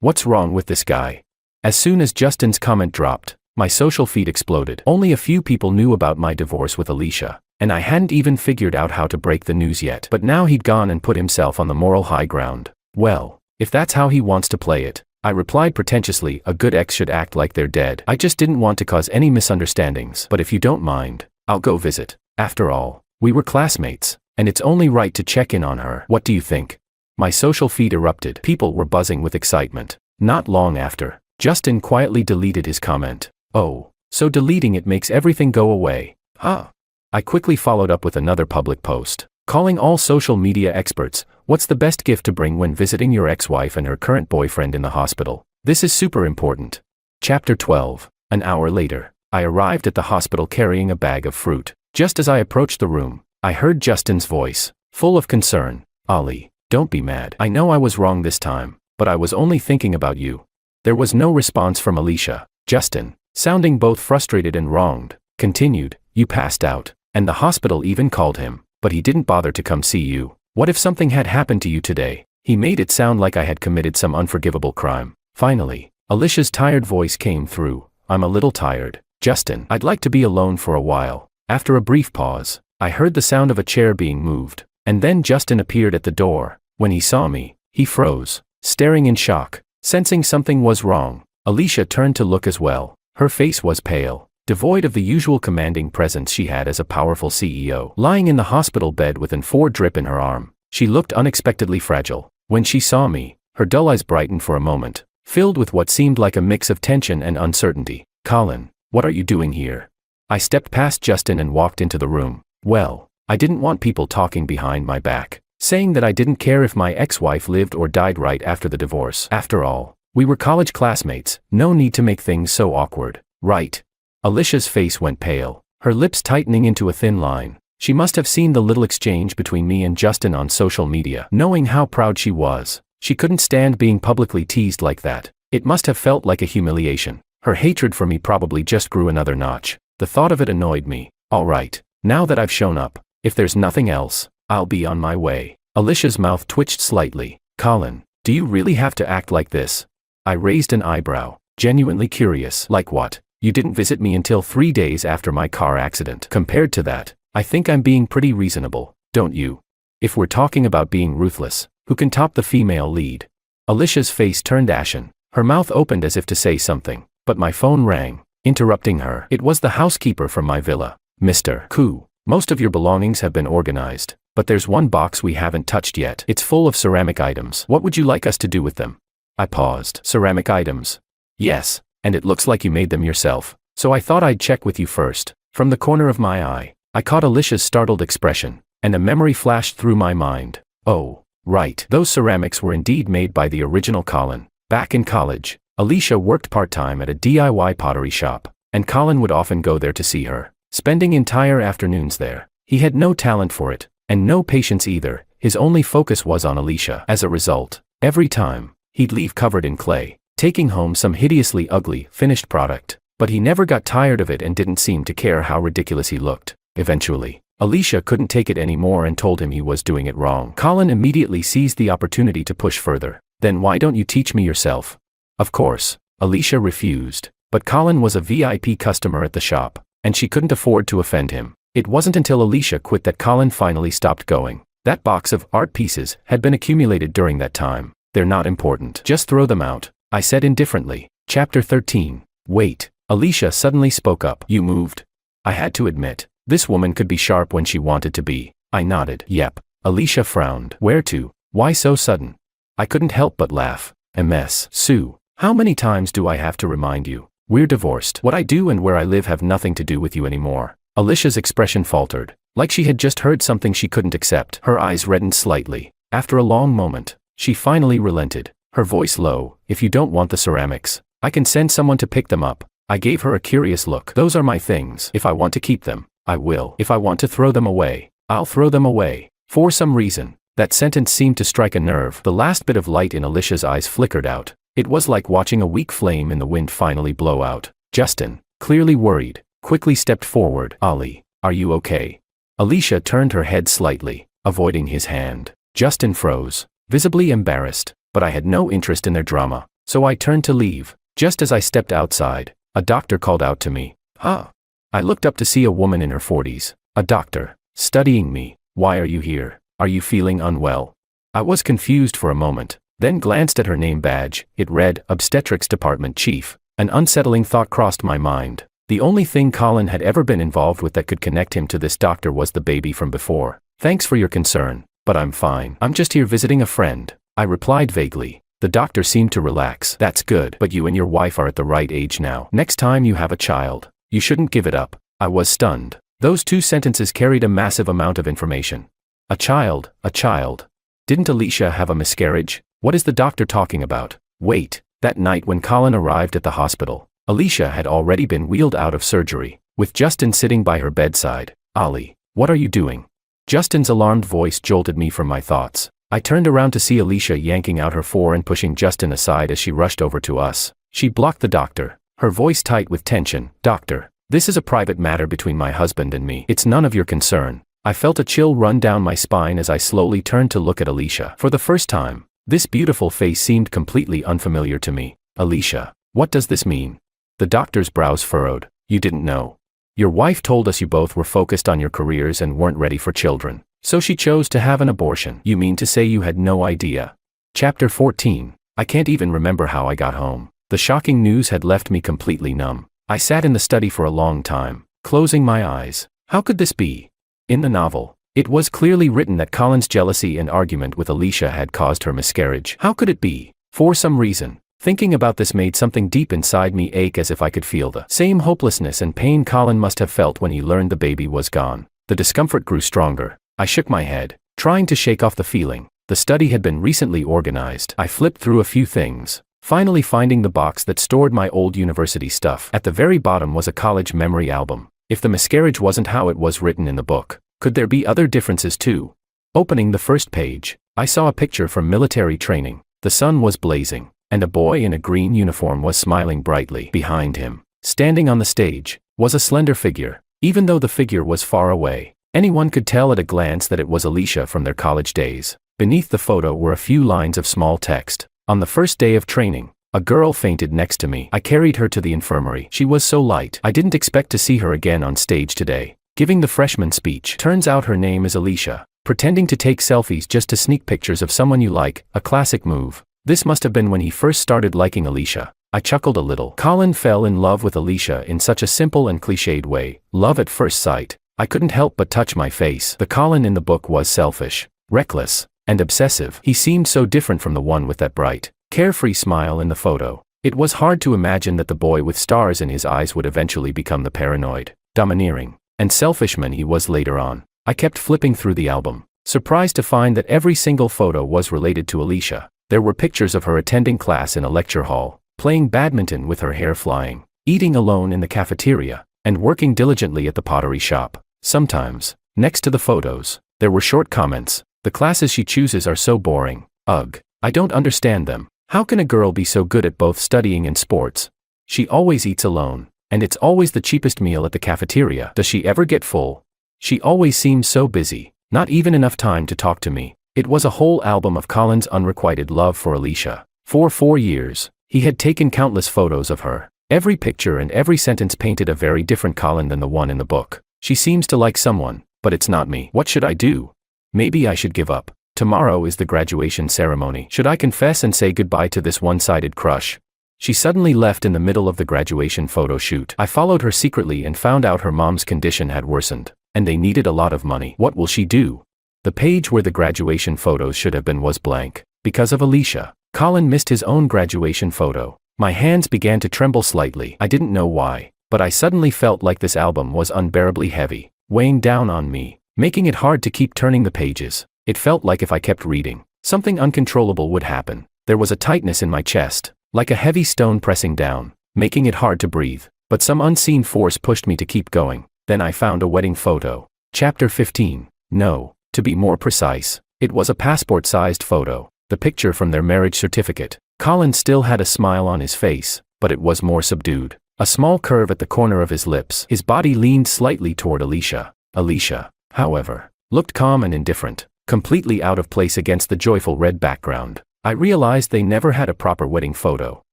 S1: What's wrong with this guy? As soon as Justin's comment dropped, my social feed exploded. Only a few people knew about my divorce with Alicia, and I hadn't even figured out how to break the news yet. But now he'd gone and put himself on the moral high ground. Well, if that's how he wants to play it, I replied pretentiously, a good ex should act like they're dead. I just didn't want to cause any misunderstandings. But if you don't mind, I'll go visit. After all, we were classmates, and it's only right to check in on her. What do you think? My social feed erupted. People were buzzing with excitement. Not long after, Justin quietly deleted his comment. Oh, so deleting it makes everything go away, huh? I quickly followed up with another public post, calling all social media experts. What's the best gift to bring when visiting your ex-wife and her current boyfriend in the hospital? This is super important. Chapter 12. An hour later, I arrived at the hospital carrying a bag of fruit. Just as I approached the room, I heard Justin's voice, full of concern. Ollie, don't be mad. I know I was wrong this time, but I was only thinking about you. There was no response from Alicia. Justin, sounding both frustrated and wronged, continued, you passed out, and the hospital even called him, but he didn't bother to come see you. What if something had happened to you today? He made it sound like I had committed some unforgivable crime. Finally, Alicia's tired voice came through. I'm a little tired, Justin. I'd like to be alone for a while. After a brief pause, I heard the sound of a chair being moved, and then Justin appeared at the door. When he saw me, he froze, staring in shock. Sensing something was wrong, Alicia turned to look as well. Her face was pale, devoid of the usual commanding presence she had as a powerful CEO. Lying in the hospital bed with an IV drip in her arm, she looked unexpectedly fragile. When she saw me, her dull eyes brightened for a moment, filled with what seemed like a mix of tension and uncertainty. Colin, what are you doing here? I stepped past Justin and walked into the room. Well, I didn't want people talking behind my back, saying that I didn't care if my ex-wife lived or died right after the divorce. After all, we were college classmates, no need to make things so awkward, right? Alicia's face went pale, her lips tightening into a thin line. She must have seen the little exchange between me and Justin on social media. Knowing how proud she was, she couldn't stand being publicly teased like that. It must have felt like a humiliation. Her hatred for me probably just grew another notch. The thought of it annoyed me. All right, now that I've shown up, if there's nothing else, I'll be on my way. Alicia's mouth twitched slightly. Colin, do you really have to act like this? I raised an eyebrow, genuinely curious. Like what? You didn't visit me until 3 days after my car accident. Compared to that, I think I'm being pretty reasonable, don't you? If we're talking about being ruthless, who can top the female lead? Alicia's face turned ashen. Her mouth opened as if to say something, but my phone rang, interrupting her. It was the housekeeper from my villa. Mr. Koo, most of your belongings have been organized, but there's one box we haven't touched yet. It's full of ceramic items. What would you like us to do with them? I paused. Ceramic items? Yes, and it looks like you made them yourself, so I thought I'd check with you first. From the corner of my eye, I caught Alicia's startled expression, and a memory flashed through my mind. Oh, right. Those ceramics were indeed made by the original Colin. Back in college, Alicia worked part-time at a DIY pottery shop, and Colin would often go there to see her, spending entire afternoons there. He had no talent for it, and no patience either. His only focus was on Alicia. As a result, every time, he'd leave covered in clay, taking home some hideously ugly, finished product. But he never got tired of it and didn't seem to care how ridiculous he looked. Eventually, Alicia couldn't take it anymore and told him he was doing it wrong. Colin immediately seized the opportunity to push further. Then why don't you teach me yourself? Of course, Alicia refused, but Colin was a VIP customer at the shop, and she couldn't afford to offend him. It wasn't until Alicia quit that Colin finally stopped going. That box of art pieces had been accumulated during that time. They're not important. Just throw them out, I said indifferently. Chapter 13. Wait. Alicia suddenly spoke up. You moved? I had to admit, this woman could be sharp when she wanted to be. I nodded. Yep. Alicia frowned. Where to? Why so sudden? I couldn't help but laugh. A mess. Sue, how many times do I have to remind you? We're divorced. What I do and where I live have nothing to do with you anymore. Alicia's expression faltered, like she had just heard something she couldn't accept. Her eyes reddened slightly. After a long moment, she finally relented, her voice low. If you don't want the ceramics, I can send someone to pick them up. I gave her a curious look. Those are my things. If I want to keep them, I will. If I want to throw them away, I'll throw them away. For some reason, that sentence seemed to strike a nerve. The last bit of light in Alicia's eyes flickered out. It was like watching a weak flame in the wind finally blow out. Justin, clearly worried, quickly stepped forward. Ollie, are you okay? Alicia turned her head slightly, avoiding his hand. Justin froze, visibly embarrassed, but I had no interest in their drama, so I turned to leave. Just as I stepped outside, a doctor called out to me. Huh? I looked up to see a woman in her 40s, a doctor, studying me. Why are you here? Are you feeling unwell? I was confused for a moment, then glanced at her name badge. It read, Obstetrics Department Chief. An unsettling thought crossed my mind. The only thing Colin had ever been involved with that could connect him to this doctor was the baby from before. Thanks for your concern, but I'm fine. I'm just here visiting a friend, I replied vaguely. The doctor seemed to relax. That's good, but you and your wife are at the right age now. Next time you have a child, you shouldn't give it up. I was stunned. Those two sentences carried a massive amount of information. A child, a child. Didn't Alicia have a miscarriage? What is the doctor talking about? Wait, that night when Colin arrived at the hospital, Alicia had already been wheeled out of surgery, with Justin sitting by her bedside. Ollie, what are you doing? Justin's alarmed voice jolted me from my thoughts. I turned around to see Alicia yanking out her fore and pushing Justin aside as she rushed over to us. She blocked the doctor, her voice tight with tension. Doctor, this is a private matter between my husband and me. It's none of your concern. I felt a chill run down my spine as I slowly turned to look at Alicia. For the first time, this beautiful face seemed completely unfamiliar to me. Alicia, what does this mean? The doctor's brows furrowed. You didn't know. Your wife told us you both were focused on your careers and weren't ready for children, so she chose to have an abortion. You mean to say you had no idea? Chapter 14. I can't even remember how I got home. The shocking news had left me completely numb. I sat in the study for a long time, closing my eyes. How could this be? In the novel, it was clearly written that Colin's jealousy and argument with Alicia had caused her miscarriage. How could it be? For some reason, thinking about this made something deep inside me ache as if I could feel the same hopelessness and pain Colin must have felt when he learned the baby was gone. The discomfort grew stronger. I shook my head, trying to shake off the feeling. The study had been recently organized. I flipped through a few things, finally finding the box that stored my old university stuff. At the very bottom was a college memory album. If the miscarriage wasn't how it was written in the book, could there be other differences too? Opening the first page, I saw a picture from military training. The sun was blazing, and a boy in a green uniform was smiling brightly. Behind him, standing on the stage, was a slender figure. Even though the figure was far away, anyone could tell at a glance that it was Alicia from their college days. Beneath the photo were a few lines of small text. On the first day of training, a girl fainted next to me. I carried her to the infirmary. She was so light. I didn't expect to see her again on stage today, giving the freshman speech. Turns out her name is Alicia. Pretending to take selfies just to sneak pictures of someone you like, a classic move. This must have been when he first started liking Alicia. I chuckled a little. Colin fell in love with Alicia in such a simple and cliched way. Love at first sight. I couldn't help but touch my face. The Colin in the book was selfish, reckless, and obsessive. He seemed so different from the one with that bright, carefree smile in the photo. It was hard to imagine that the boy with stars in his eyes would eventually become the paranoid, domineering, and selfish man he was later on. I kept flipping through the album, surprised to find that every single photo was related to Alicia. There were pictures of her attending class in a lecture hall, playing badminton with her hair flying, eating alone in the cafeteria, and working diligently at the pottery shop. Sometimes, next to the photos, there were short comments. The classes she chooses are so boring. Ugh, I don't understand them. How can a girl be so good at both studying and sports? She always eats alone, and it's always the cheapest meal at the cafeteria. Does she ever get full? She always seems so busy, not even enough time to talk to me. It was a whole album of Colin's unrequited love for Alicia. For 4 years, he had taken countless photos of her. Every picture and every sentence painted a very different Colin than the one in the book. She seems to like someone, but it's not me. What should I do? Maybe I should give up. Tomorrow is the graduation ceremony. Should I confess and say goodbye to this one-sided crush? She suddenly left in the middle of the graduation photo shoot. I followed her secretly and found out her mom's condition had worsened, and they needed a lot of money. What will she do? The page where the graduation photos should have been was blank. Because of Alicia, Colin missed his own graduation photo. My hands began to tremble slightly. I didn't know why, but I suddenly felt like this album was unbearably heavy, weighing down on me, making it hard to keep turning the pages. It felt like if I kept reading, something uncontrollable would happen. There was a tightness in my chest, like a heavy stone pressing down, making it hard to breathe. But some unseen force pushed me to keep going. Then I found a wedding photo. Chapter 15. No, to be more precise, it was a passport-sized photo, the picture from their marriage certificate. Colin still had a smile on his face, but it was more subdued. A small curve at the corner of his lips. His body leaned slightly toward Alicia. Alicia, however, looked calm and indifferent, completely out of place against the joyful red background. I realized they never had a proper wedding photo.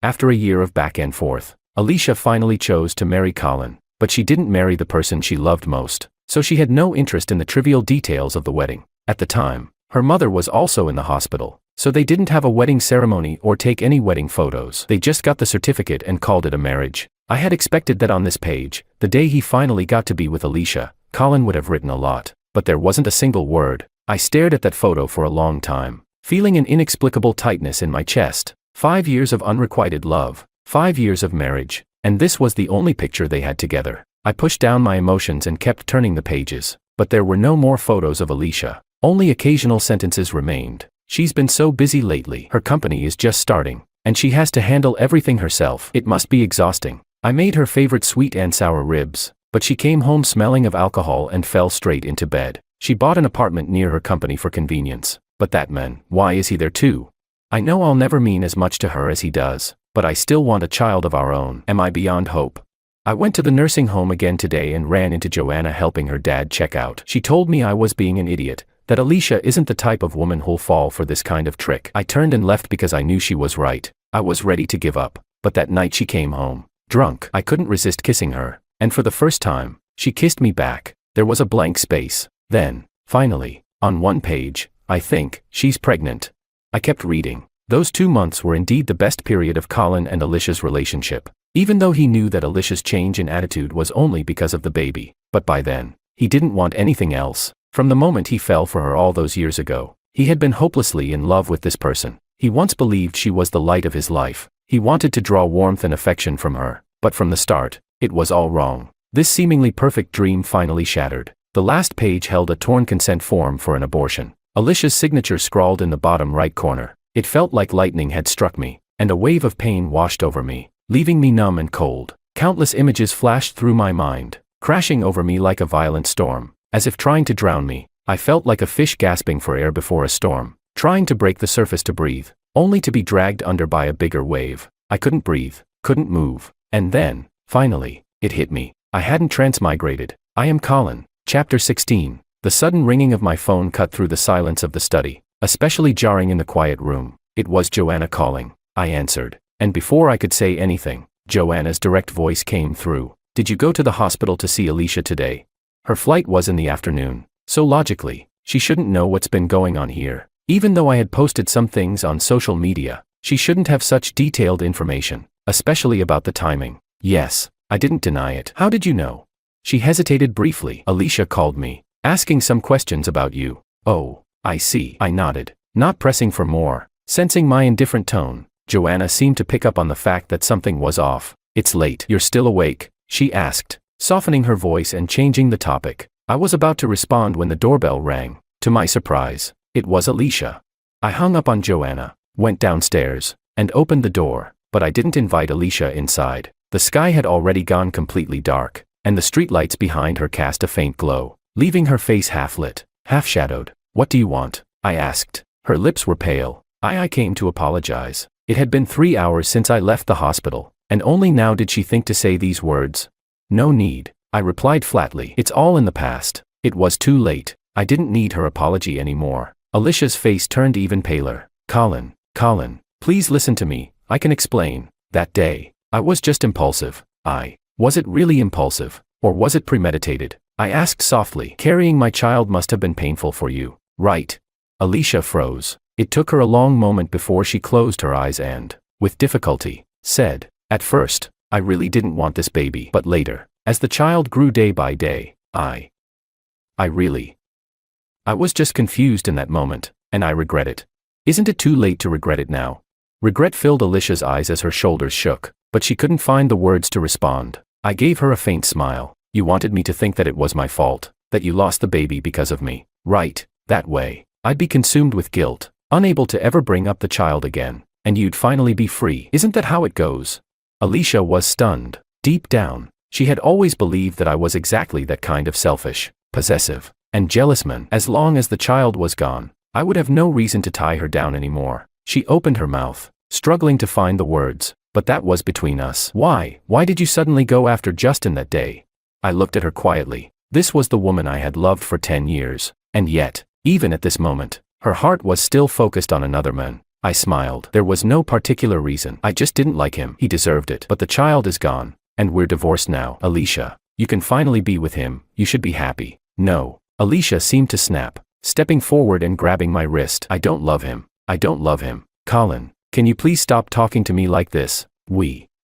S1: After a year of back and forth, Alicia finally chose to marry Colin, but she didn't marry the person she loved most, so she had no interest in the trivial details of the wedding. At the time, her mother was also in the hospital, so they didn't have a wedding ceremony or take any wedding photos. They just got the certificate and called it a marriage. I had expected that on this page, the day he finally got to be with Alicia, Colin would have written a lot, but there wasn't a single word. I stared at that photo for a long time, feeling an inexplicable tightness in my chest. 5 years of unrequited love, 5 years of marriage, and this was the only picture they had together. I pushed down my emotions and kept turning the pages, but there were no more photos of Alicia. Only occasional sentences remained. She's been so busy lately. Her company is just starting, and she has to handle everything herself. It must be exhausting. I made her favorite sweet and sour ribs, but she came home smelling of alcohol and fell straight into bed. She bought an apartment near her company for convenience. But that man, why is he there too? I know I'll never mean as much to her as he does, but I still want a child of our own. Am I beyond hope? I went to the nursing home again today and ran into Joanna helping her dad check out. She told me I was being an idiot, that Alicia isn't the type of woman who'll fall for this kind of trick. I turned and left because I knew she was right. I was ready to give up, but that night she came home, drunk. I couldn't resist kissing her, and for the first time, she kissed me back. There was a blank space. Then, finally, on one page, I think, she's pregnant. I kept reading. Those 2 months were indeed the best period of Colin and Alicia's relationship, even though he knew that Alicia's change in attitude was only because of the baby. But by then, he didn't want anything else. From the moment he fell for her all those years ago, he had been hopelessly in love with this person. He once believed she was the light of his life. He wanted to draw warmth and affection from her, but from the start, it was all wrong. This seemingly perfect dream finally shattered. The last page held a torn consent form for an abortion. Alicia's signature scrawled in the bottom right corner. It felt like lightning had struck me, and a wave of pain washed over me, leaving me numb and cold. Countless images flashed through my mind. crashing over me like a violent storm, as if trying to drown me. I felt like a fish gasping for air before a storm, trying to break the surface to breathe, only to be dragged under by a bigger wave. I couldn't breathe, couldn't move, and then, finally, it hit me. I hadn't transmigrated. I am Colin. Chapter 16. The sudden ringing of my phone cut through the silence of the study, especially jarring in the quiet room. It was Joanna calling. I answered, and before I could say anything, Joanna's direct voice came through. Did you go to the hospital to see Alicia today? Her flight was in the afternoon, so logically, she shouldn't know what's been going on here. Even though I had posted some things on social media, she shouldn't have such detailed information, especially about the timing. Yes, I didn't deny it. How did you know? She hesitated briefly. Alicia called me, asking some questions about you. Oh, I see. I nodded, not pressing for more. Sensing my indifferent tone, Joanna seemed to pick up on the fact that something was off. It's late. You're still awake? She asked, softening her voice and changing the topic. I was about to respond when the doorbell rang. To my surprise, it was Alicia. I hung up on Joanna, went downstairs, and opened the door, but I didn't invite Alicia inside. The sky had already gone completely dark, and the streetlights behind her cast a faint glow, leaving her face half-lit, half-shadowed. What do you want? I asked. Her lips were pale. I came to apologize. It had been 3 hours since I left the hospital, and only now did she think to say these words. No need, I replied flatly. It's all in the past. It was too late. I didn't need her apology anymore. Alicia's face turned even paler. Colin, please listen to me. I can explain. That day, I was just impulsive. Was it really impulsive, or was it premeditated? I asked softly. Carrying my child must have been painful for you, right? Alicia froze. It took her a long moment before she closed her eyes and, with difficulty, said, At first, I really didn't want this baby. But later, as the child grew day by day, I was just confused in that moment, and I regret it. Isn't it too late to regret it now? Regret filled Alicia's eyes as her shoulders shook, but she couldn't find the words to respond. I gave her a faint smile. You wanted me to think that it was my fault, that you lost the baby because of me, right? That way, I'd be consumed with guilt, unable to ever bring up the child again, and you'd finally be free. Isn't that how it goes? Alicia was stunned. Deep down, she had always believed that I was exactly that kind of selfish, possessive, and jealous man. As long as the child was gone, I would have no reason to tie her down anymore. She opened her mouth, struggling to find the words, but that was between us. Why did you suddenly go after Justin that day? I looked at her quietly. This was the woman I had loved for 10 years, and yet, even at this moment, her heart was still focused on another man. I smiled. There was no particular reason. I just didn't like him. He deserved it. But the child is gone, and we're divorced now. Alicia, you can finally be with him. You should be happy. No. Alicia seemed to snap, stepping forward and grabbing my wrist. I don't love him. I don't love him. Colin, can you please stop talking to me like this?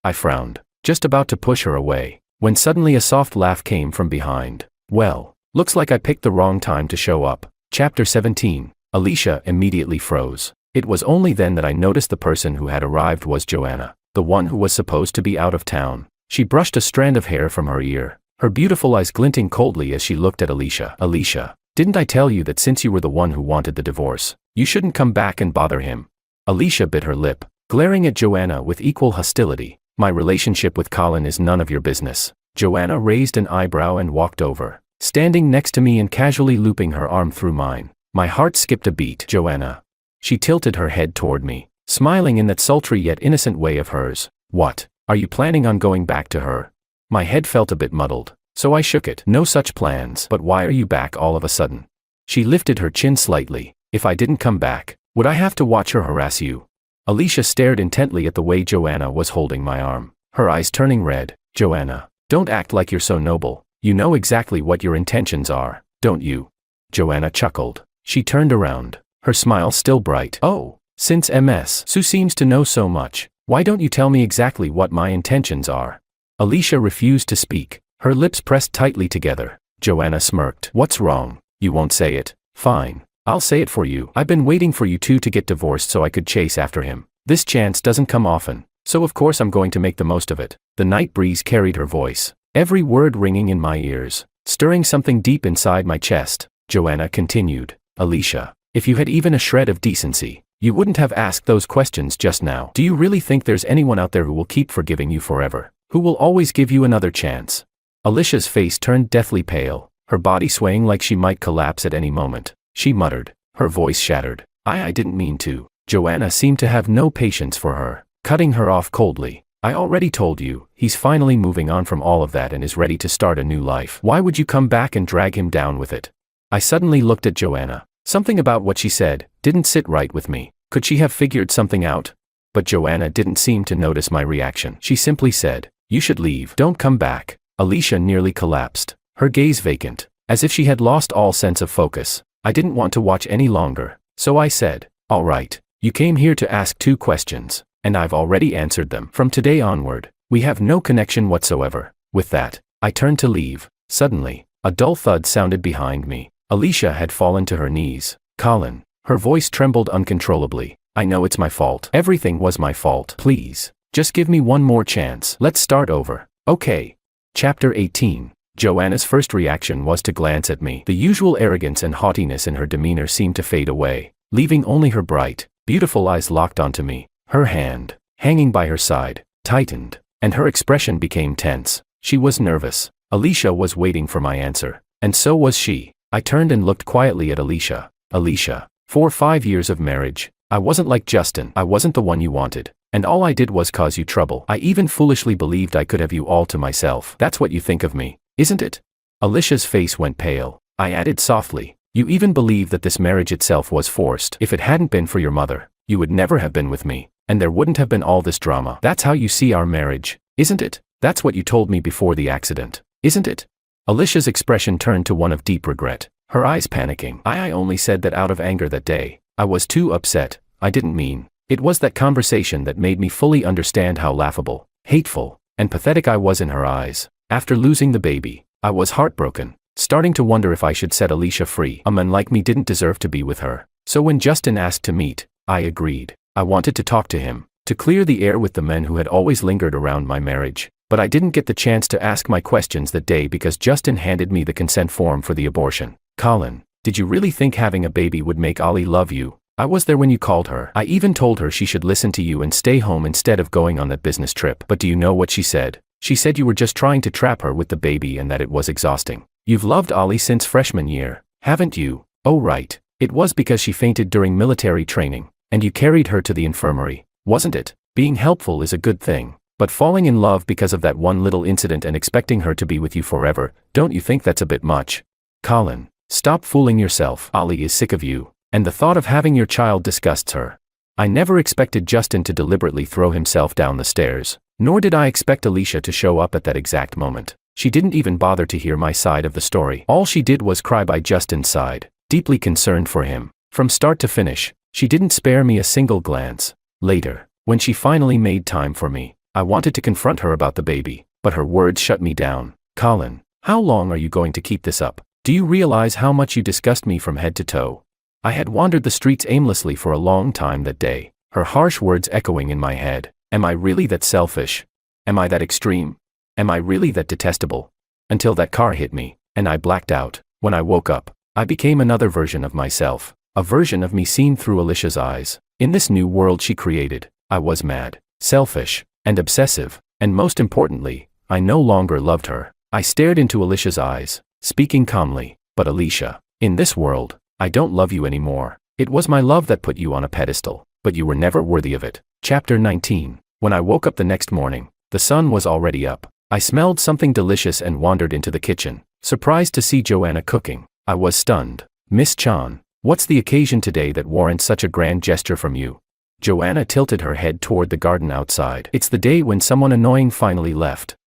S1: I frowned, just about to push her away, when suddenly a soft laugh came from behind. Well, looks like I picked the wrong time to show up. Chapter 17. Alicia immediately froze. It was only then that I noticed the person who had arrived was Joanna, the one who was supposed to be out of town. She brushed a strand of hair from her ear, her beautiful eyes glinting coldly as she looked at Alicia. Alicia, didn't I tell you that since you were the one who wanted the divorce, you shouldn't come back and bother him? Alicia bit her lip, glaring at Joanna with equal hostility. My relationship with Colin is none of your business. Joanna raised an eyebrow and walked over, standing next to me and casually looping her arm through mine. My heart skipped a beat. Joanna. She tilted her head toward me, smiling in that sultry yet innocent way of hers. What? Are you planning on going back to her? My head felt a bit muddled, so I shook it. No such plans. But why are you back all of a sudden? She lifted her chin slightly. If I didn't come back, would I have to watch her harass you? Alicia stared intently at the way Joanna was holding my arm, her eyes turning red. Joanna, don't act like you're so noble. You know exactly what your intentions are, don't you? Joanna chuckled. She turned around, her smile still bright. Oh, since Ms. Sue seems to know so much, why don't you tell me exactly what my intentions are? Alicia refused to speak, her lips pressed tightly together. Joanna smirked. What's wrong? You won't say it? Fine, I'll say it for you. I've been waiting for you two to get divorced so I could chase after him. This chance doesn't come often, so of course I'm going to make the most of it. The night breeze carried her voice, every word ringing in my ears, stirring something deep inside my chest. Joanna continued. Alicia, if you had even a shred of decency, you wouldn't have asked those questions just now. Do you really think there's anyone out there who will keep forgiving you forever? Who will always give you another chance? Alicia's face turned deathly pale, her body swaying like she might collapse at any moment. She muttered, her voice shattered. I didn't mean to. Joanna seemed to have no patience for her, cutting her off coldly. I already told you, he's finally moving on from all of that and is ready to start a new life. Why would you come back and drag him down with it? I suddenly looked at Joanna. Something about what she said didn't sit right with me. Could she have figured something out? But Joanna didn't seem to notice my reaction. She simply said, you should leave. Don't come back. Alicia nearly collapsed, her gaze vacant, as if she had lost all sense of focus. I didn't want to watch any longer, so I said, all right. You came here to ask 2 questions, and I've already answered them. From today onward, we have no connection whatsoever. With that, I turned to leave. Suddenly, a dull thud sounded behind me. Alicia had fallen to her knees. Colin. Her voice trembled uncontrollably. I know it's my fault. Everything was my fault. Please, just give me one more chance. Let's start over. Okay. Chapter 18. Joanna's first reaction was to glance at me. The usual arrogance and haughtiness in her demeanor seemed to fade away, leaving only her bright, beautiful eyes locked onto me. Her hand, hanging by her side, tightened, and her expression became tense. She was nervous. Alicia was waiting for my answer, and so was she. I turned and looked quietly at Alicia. Alicia, for 5 years of marriage, I wasn't like Justin. I wasn't the one you wanted, and all I did was cause you trouble. I even foolishly believed I could have you all to myself. That's what you think of me, isn't it? Alicia's face went pale. I added softly, you even believe that this marriage itself was forced. If it hadn't been for your mother, you would never have been with me, and there wouldn't have been all this drama. That's how you see our marriage, isn't it? That's what you told me before the accident, isn't it? Alicia's expression turned to one of deep regret, her eyes panicking. I only said that out of anger that day. I was too upset. I didn't mean. It was that conversation that made me fully understand how laughable, hateful, and pathetic I was in her eyes. After losing the baby, I was heartbroken, starting to wonder if I should set Alicia free. A man like me didn't deserve to be with her. So when Justin asked to meet, I agreed. I wanted to talk to him, to clear the air with the men who had always lingered around my marriage. But I didn't get the chance to ask my questions that day because Justin handed me the consent form for the abortion. Colin, did you really think having a baby would make Ollie love you? I was there when you called her. I even told her she should listen to you and stay home instead of going on that business trip. But do you know what she said? She said you were just trying to trap her with the baby and that it was exhausting. You've loved Ollie since freshman year, haven't you? Oh right. It was because she fainted during military training, and you carried her to the infirmary, wasn't it? Being helpful is a good thing. But falling in love because of that one little incident and expecting her to be with you forever, don't you think that's a bit much? Colin, stop fooling yourself. Ollie is sick of you, and the thought of having your child disgusts her. I never expected Justin to deliberately throw himself down the stairs, nor did I expect Alicia to show up at that exact moment. She didn't even bother to hear my side of the story. All she did was cry by Justin's side, deeply concerned for him. From start to finish, she didn't spare me a single glance. Later, when she finally made time for me, I wanted to confront her about the baby, but her words shut me down. Colin, how long are you going to keep this up? Do you realize how much you disgust me from head to toe? I had wandered the streets aimlessly for a long time that day, her harsh words echoing in my head. Am I really that selfish? Am I that extreme? Am I really that detestable? Until that car hit me, and I blacked out. When I woke up, I became another version of myself, a version of me seen through Alicia's eyes. In this new world she created, I was mad, selfish, and obsessive, and most importantly, I no longer loved her. I stared into Alicia's eyes, speaking calmly, but Alicia, in this world, I don't love you anymore. It was my love that put you on a pedestal, but you were never worthy of it. Chapter 19. When I woke up the next morning, the sun was already up. I smelled something delicious and wandered into the kitchen, surprised to see Joanna cooking. I was stunned. Miss Chan, what's the occasion today that warrants such a grand gesture from you? Joanna tilted her head toward the garden outside. It's the day when someone annoying finally left.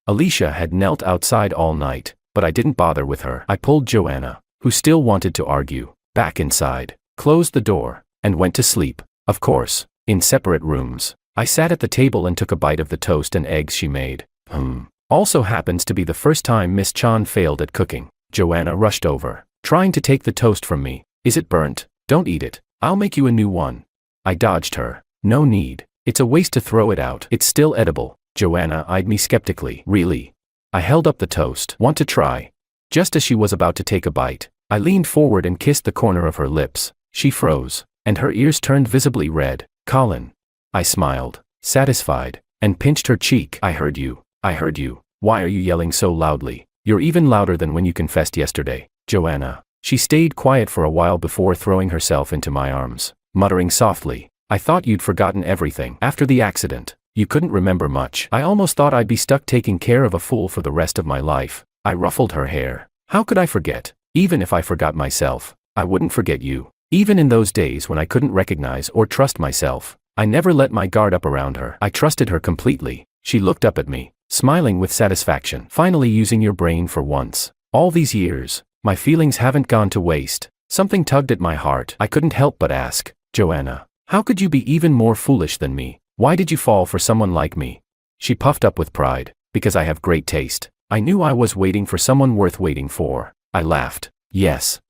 S1: Alicia had knelt outside all night, but I didn't bother with her. I pulled Joanna, who still wanted to argue, back inside, closed the door, and went to sleep. Of course, in separate rooms. I sat at the table and took a bite of the toast and eggs she made. Also happens to be the first time Miss Chan failed at cooking. Joanna rushed over, trying to take the toast from me. Is it burnt? Don't eat it. I'll make you a new one. I dodged her. No need. It's a waste to throw it out. It's still edible. Joanna eyed me skeptically. Really? I held up the toast. Want to try? Just as she was about to take a bite, I leaned forward and kissed the corner of her lips. She froze, and her ears turned visibly red. Colin. I smiled, satisfied, and pinched her cheek. I heard you. Why are you yelling so loudly? You're even louder than when you confessed yesterday, Joanna. She stayed quiet for a while before throwing herself into my arms, muttering softly, I thought you'd forgotten everything. After the accident, you couldn't remember much. I almost thought I'd be stuck taking care of a fool for the rest of my life. I ruffled her hair. How could I forget? Even if I forgot myself, I wouldn't forget you. Even in those days when I couldn't recognize or trust myself, I never let my guard up around her. I trusted her completely. She looked up at me, smiling with satisfaction. Finally using your brain for once. All these years, my feelings haven't gone to waste. Something tugged at my heart. I couldn't help but ask, Joanna, how could you be even more foolish than me? Why did you fall for someone like me? She puffed up with pride. Because I have great taste. I knew I was waiting for someone worth waiting for. I laughed. Yes,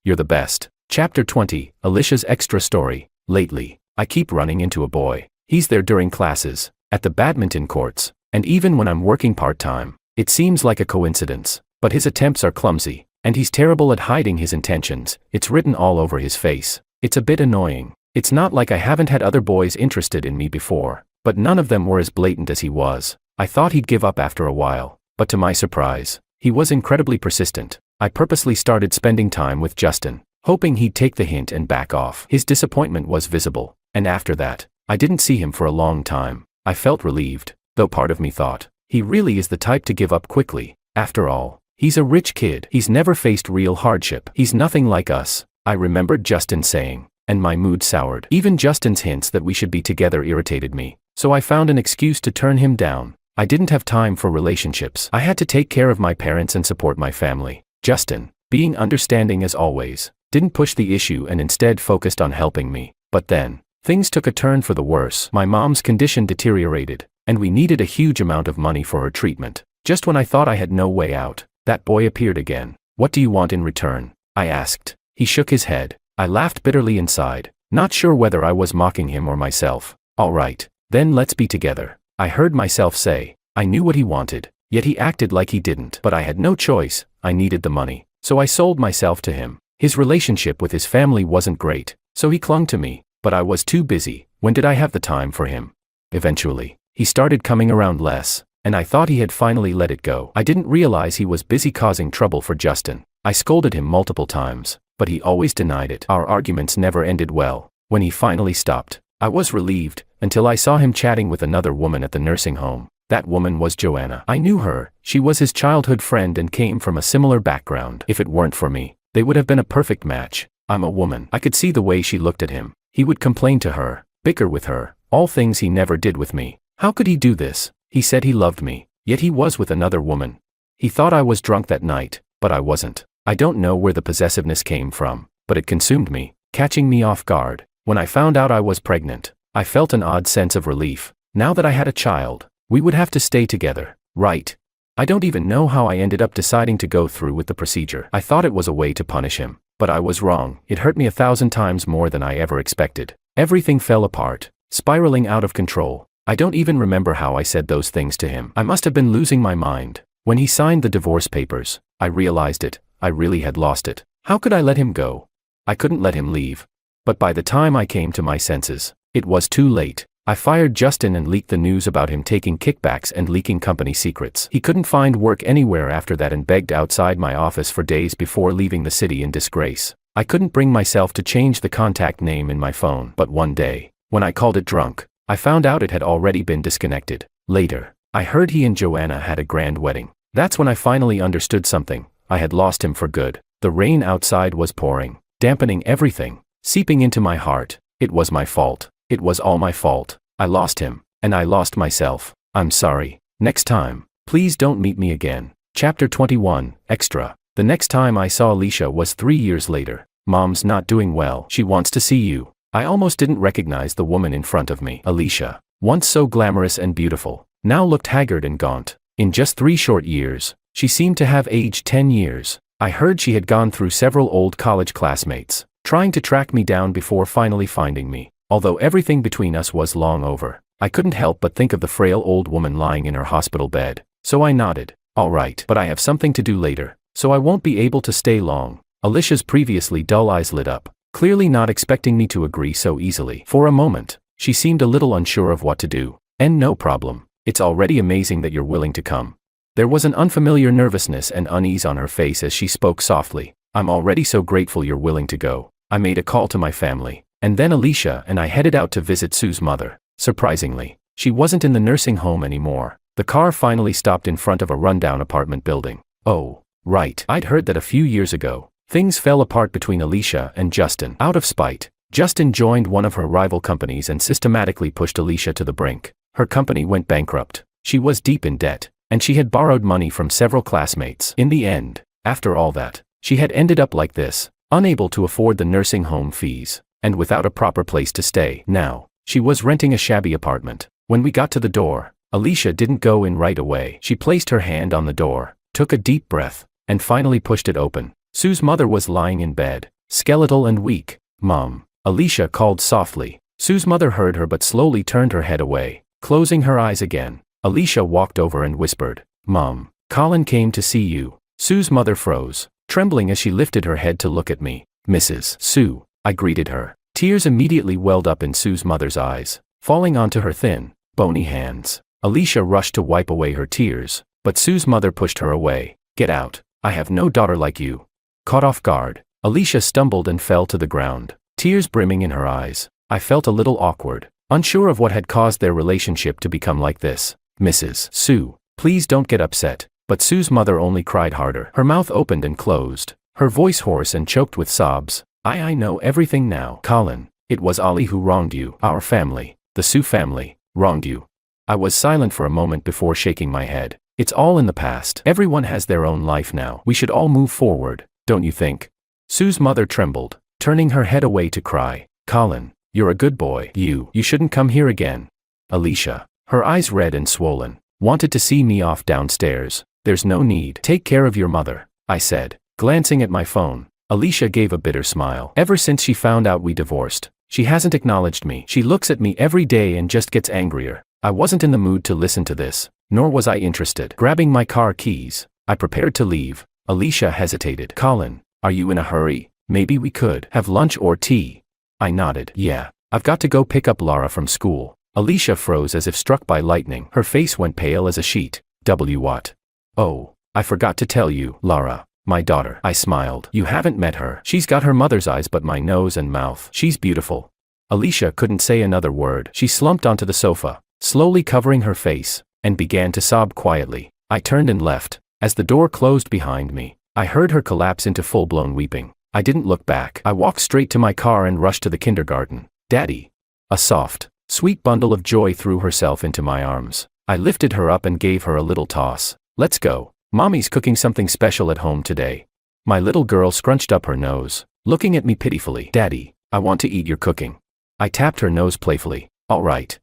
S1: you're the best. Chapter 20, Alicia's extra story. Lately, I keep running into a boy. He's there during classes, at the badminton courts, and even when I'm working part-time. It seems like a coincidence, but his attempts are clumsy, and he's terrible at hiding his intentions. It's written all over his face. It's a bit annoying. It's not like I haven't had other boys interested in me before, but none of them were as blatant as he was. I thought he'd give up after a while, but to my surprise, he was incredibly persistent. I purposely started spending time with Justin, hoping he'd take the hint and back off. His disappointment was visible, and after that, I didn't see him for a long time. I felt relieved, though part of me thought, he really is the type to give up quickly. After all, he's a rich kid. He's never faced real hardship. He's nothing like us, I remembered Justin saying, and my mood soured. Even Justin's hints that we should be together irritated me, so I found an excuse to turn him down. I didn't have time for relationships. I had to take care of my parents and support my family. Justin, being understanding as always, didn't push the issue and instead focused on helping me. But then, things took a turn for the worse. My mom's condition deteriorated, and we needed a huge amount of money for her treatment. Just when I thought I had no way out, that boy appeared again. What do you want in return? I asked. He shook his head. I laughed bitterly inside, not sure whether I was mocking him or myself. All right, then let's be together, I heard myself say. I knew what he wanted, yet he acted like he didn't. But I had no choice. I needed the money, so I sold myself to him. His relationship with his family wasn't great, so he clung to me, but I was too busy. When did I have the time for him? Eventually, he started coming around less, and I thought he had finally let it go. I didn't realize he was busy causing trouble for Justin. I scolded him multiple times, but he always denied it. Our arguments never ended well. When he finally stopped, I was relieved, until I saw him chatting with another woman at the nursing home. That woman was Joanna. I knew her. She was his childhood friend and came from a similar background. If it weren't for me, they would have been a perfect match. I'm a woman. I could see the way she looked at him. He would complain to her, bicker with her, all things he never did with me. How could he do this? He said he loved me, yet he was with another woman. He thought I was drunk that night, but I wasn't. I don't know where the possessiveness came from, but it consumed me, catching me off guard. When I found out I was pregnant, I felt an odd sense of relief. Now that I had a child, we would have to stay together, right? I don't even know how I ended up deciding to go through with the procedure. I thought it was a way to punish him, but I was wrong. It hurt me 1,000 times more than I ever expected. Everything fell apart, spiraling out of control. I don't even remember how I said those things to him. I must have been losing my mind. When he signed the divorce papers, I realized it. I really had lost it. How could I let him go? I couldn't let him leave. But by the time I came to my senses, it was too late. I fired Justin and leaked the news about him taking kickbacks and leaking company secrets. He couldn't find work anywhere after that and begged outside my office for days before leaving the city in disgrace. I couldn't bring myself to change the contact name in my phone. But one day, when I called it drunk, I found out it had already been disconnected. Later, I heard he and Joanna had a grand wedding. That's when I finally understood something. I had lost him for good. The rain outside was pouring, dampening everything, seeping into my heart. It was my fault. It was all my fault. I lost him, and I lost myself. I'm sorry. Next time, please don't meet me again. Chapter 21, Extra. The next time I saw Alicia was 3 years later. Mom's not doing well. She wants to see you. I almost didn't recognize the woman in front of me. Alicia, once so glamorous and beautiful, now looked haggard and gaunt. In just 3 short years, she seemed to have aged 10 years. I heard she had gone through several old college classmates, trying to track me down before finally finding me. Although everything between us was long over, I couldn't help but think of the frail old woman lying in her hospital bed. So I nodded. All right, but I have something to do later, so I won't be able to stay long. Alicia's previously dull eyes lit up, clearly not expecting me to agree so easily. For a moment, she seemed a little unsure of what to do. And no problem. It's already amazing that you're willing to come. There was an unfamiliar nervousness and unease on her face as she spoke softly. I'm already so grateful you're willing to go. I made a call to my family, and then Alicia and I headed out to visit Sue's mother. Surprisingly, she wasn't in the nursing home anymore. The car finally stopped in front of a rundown apartment building. Oh, right. I'd heard that a few years ago, things fell apart between Alicia and Justin. Out of spite, Justin joined one of her rival companies and systematically pushed Alicia to the brink. Her company went bankrupt. She was deep in debt, and she had borrowed money from several classmates. In the end, after all that, she had ended up like this, unable to afford the nursing home fees, and without a proper place to stay. Now, she was renting a shabby apartment. When we got to the door, Alicia didn't go in right away. She placed her hand on the door, took a deep breath, and finally pushed it open. Sue's mother was lying in bed, skeletal and weak. Mom, Alicia called softly. Sue's mother heard her but slowly turned her head away, closing her eyes again. Alicia walked over and whispered, Mom, Colin came to see you. Sue's mother froze, trembling as she lifted her head to look at me. Mrs. Sue, I greeted her. Tears immediately welled up in Sue's mother's eyes, falling onto her thin, bony hands. Alicia rushed to wipe away her tears, but Sue's mother pushed her away. Get out. I have no daughter like you. Caught off guard, Alicia stumbled and fell to the ground, tears brimming in her eyes. I felt a little awkward, unsure of what had caused their relationship to become like this. Mrs. Sue, please don't get upset. But Sue's mother only cried harder. Her mouth opened and closed, her voice hoarse and choked with sobs. I know everything now. Colin, it was Ollie who wronged you. Our family, the Sue family, wronged you. I was silent for a moment before shaking my head. It's all in the past. Everyone has their own life now. We should all move forward, don't you think? Sue's mother trembled, turning her head away to cry. Colin, you're a good boy. You shouldn't come here again. Alicia, her eyes red and swollen, wanted to see me off downstairs. There's no need. Take care of your mother, I said, glancing at my phone. Alicia gave a bitter smile. Ever since she found out we divorced, she hasn't acknowledged me. She looks at me every day and just gets angrier. I wasn't in the mood to listen to this, nor was I interested. Grabbing my car keys, I prepared to leave. Alicia hesitated. Colin, are you in a hurry? Maybe we could have lunch or tea. I nodded. Yeah, I've got to go pick up Lara from school. Alicia froze as if struck by lightning. Her face went pale as a sheet. What? Oh, I forgot to tell you, Lara, my daughter. I smiled. You haven't met her. She's got her mother's eyes but my nose and mouth. She's beautiful. Alicia couldn't say another word. She slumped onto the sofa, slowly covering her face, and began to sob quietly. I turned and left. As the door closed behind me, I heard her collapse into full-blown weeping. I didn't look back. I walked straight to my car and rushed to the kindergarten. Daddy. A soft, sweet bundle of joy threw herself into my arms. I lifted her up and gave her a little toss. Let's go. Mommy's cooking something special at home today. My little girl scrunched up her nose, looking at me pitifully. Daddy, I want to eat your cooking. I tapped her nose playfully. All right.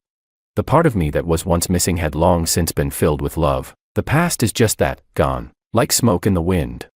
S1: The part of me that was once missing had long since been filled with love. The past is just that, gone, like smoke in the wind.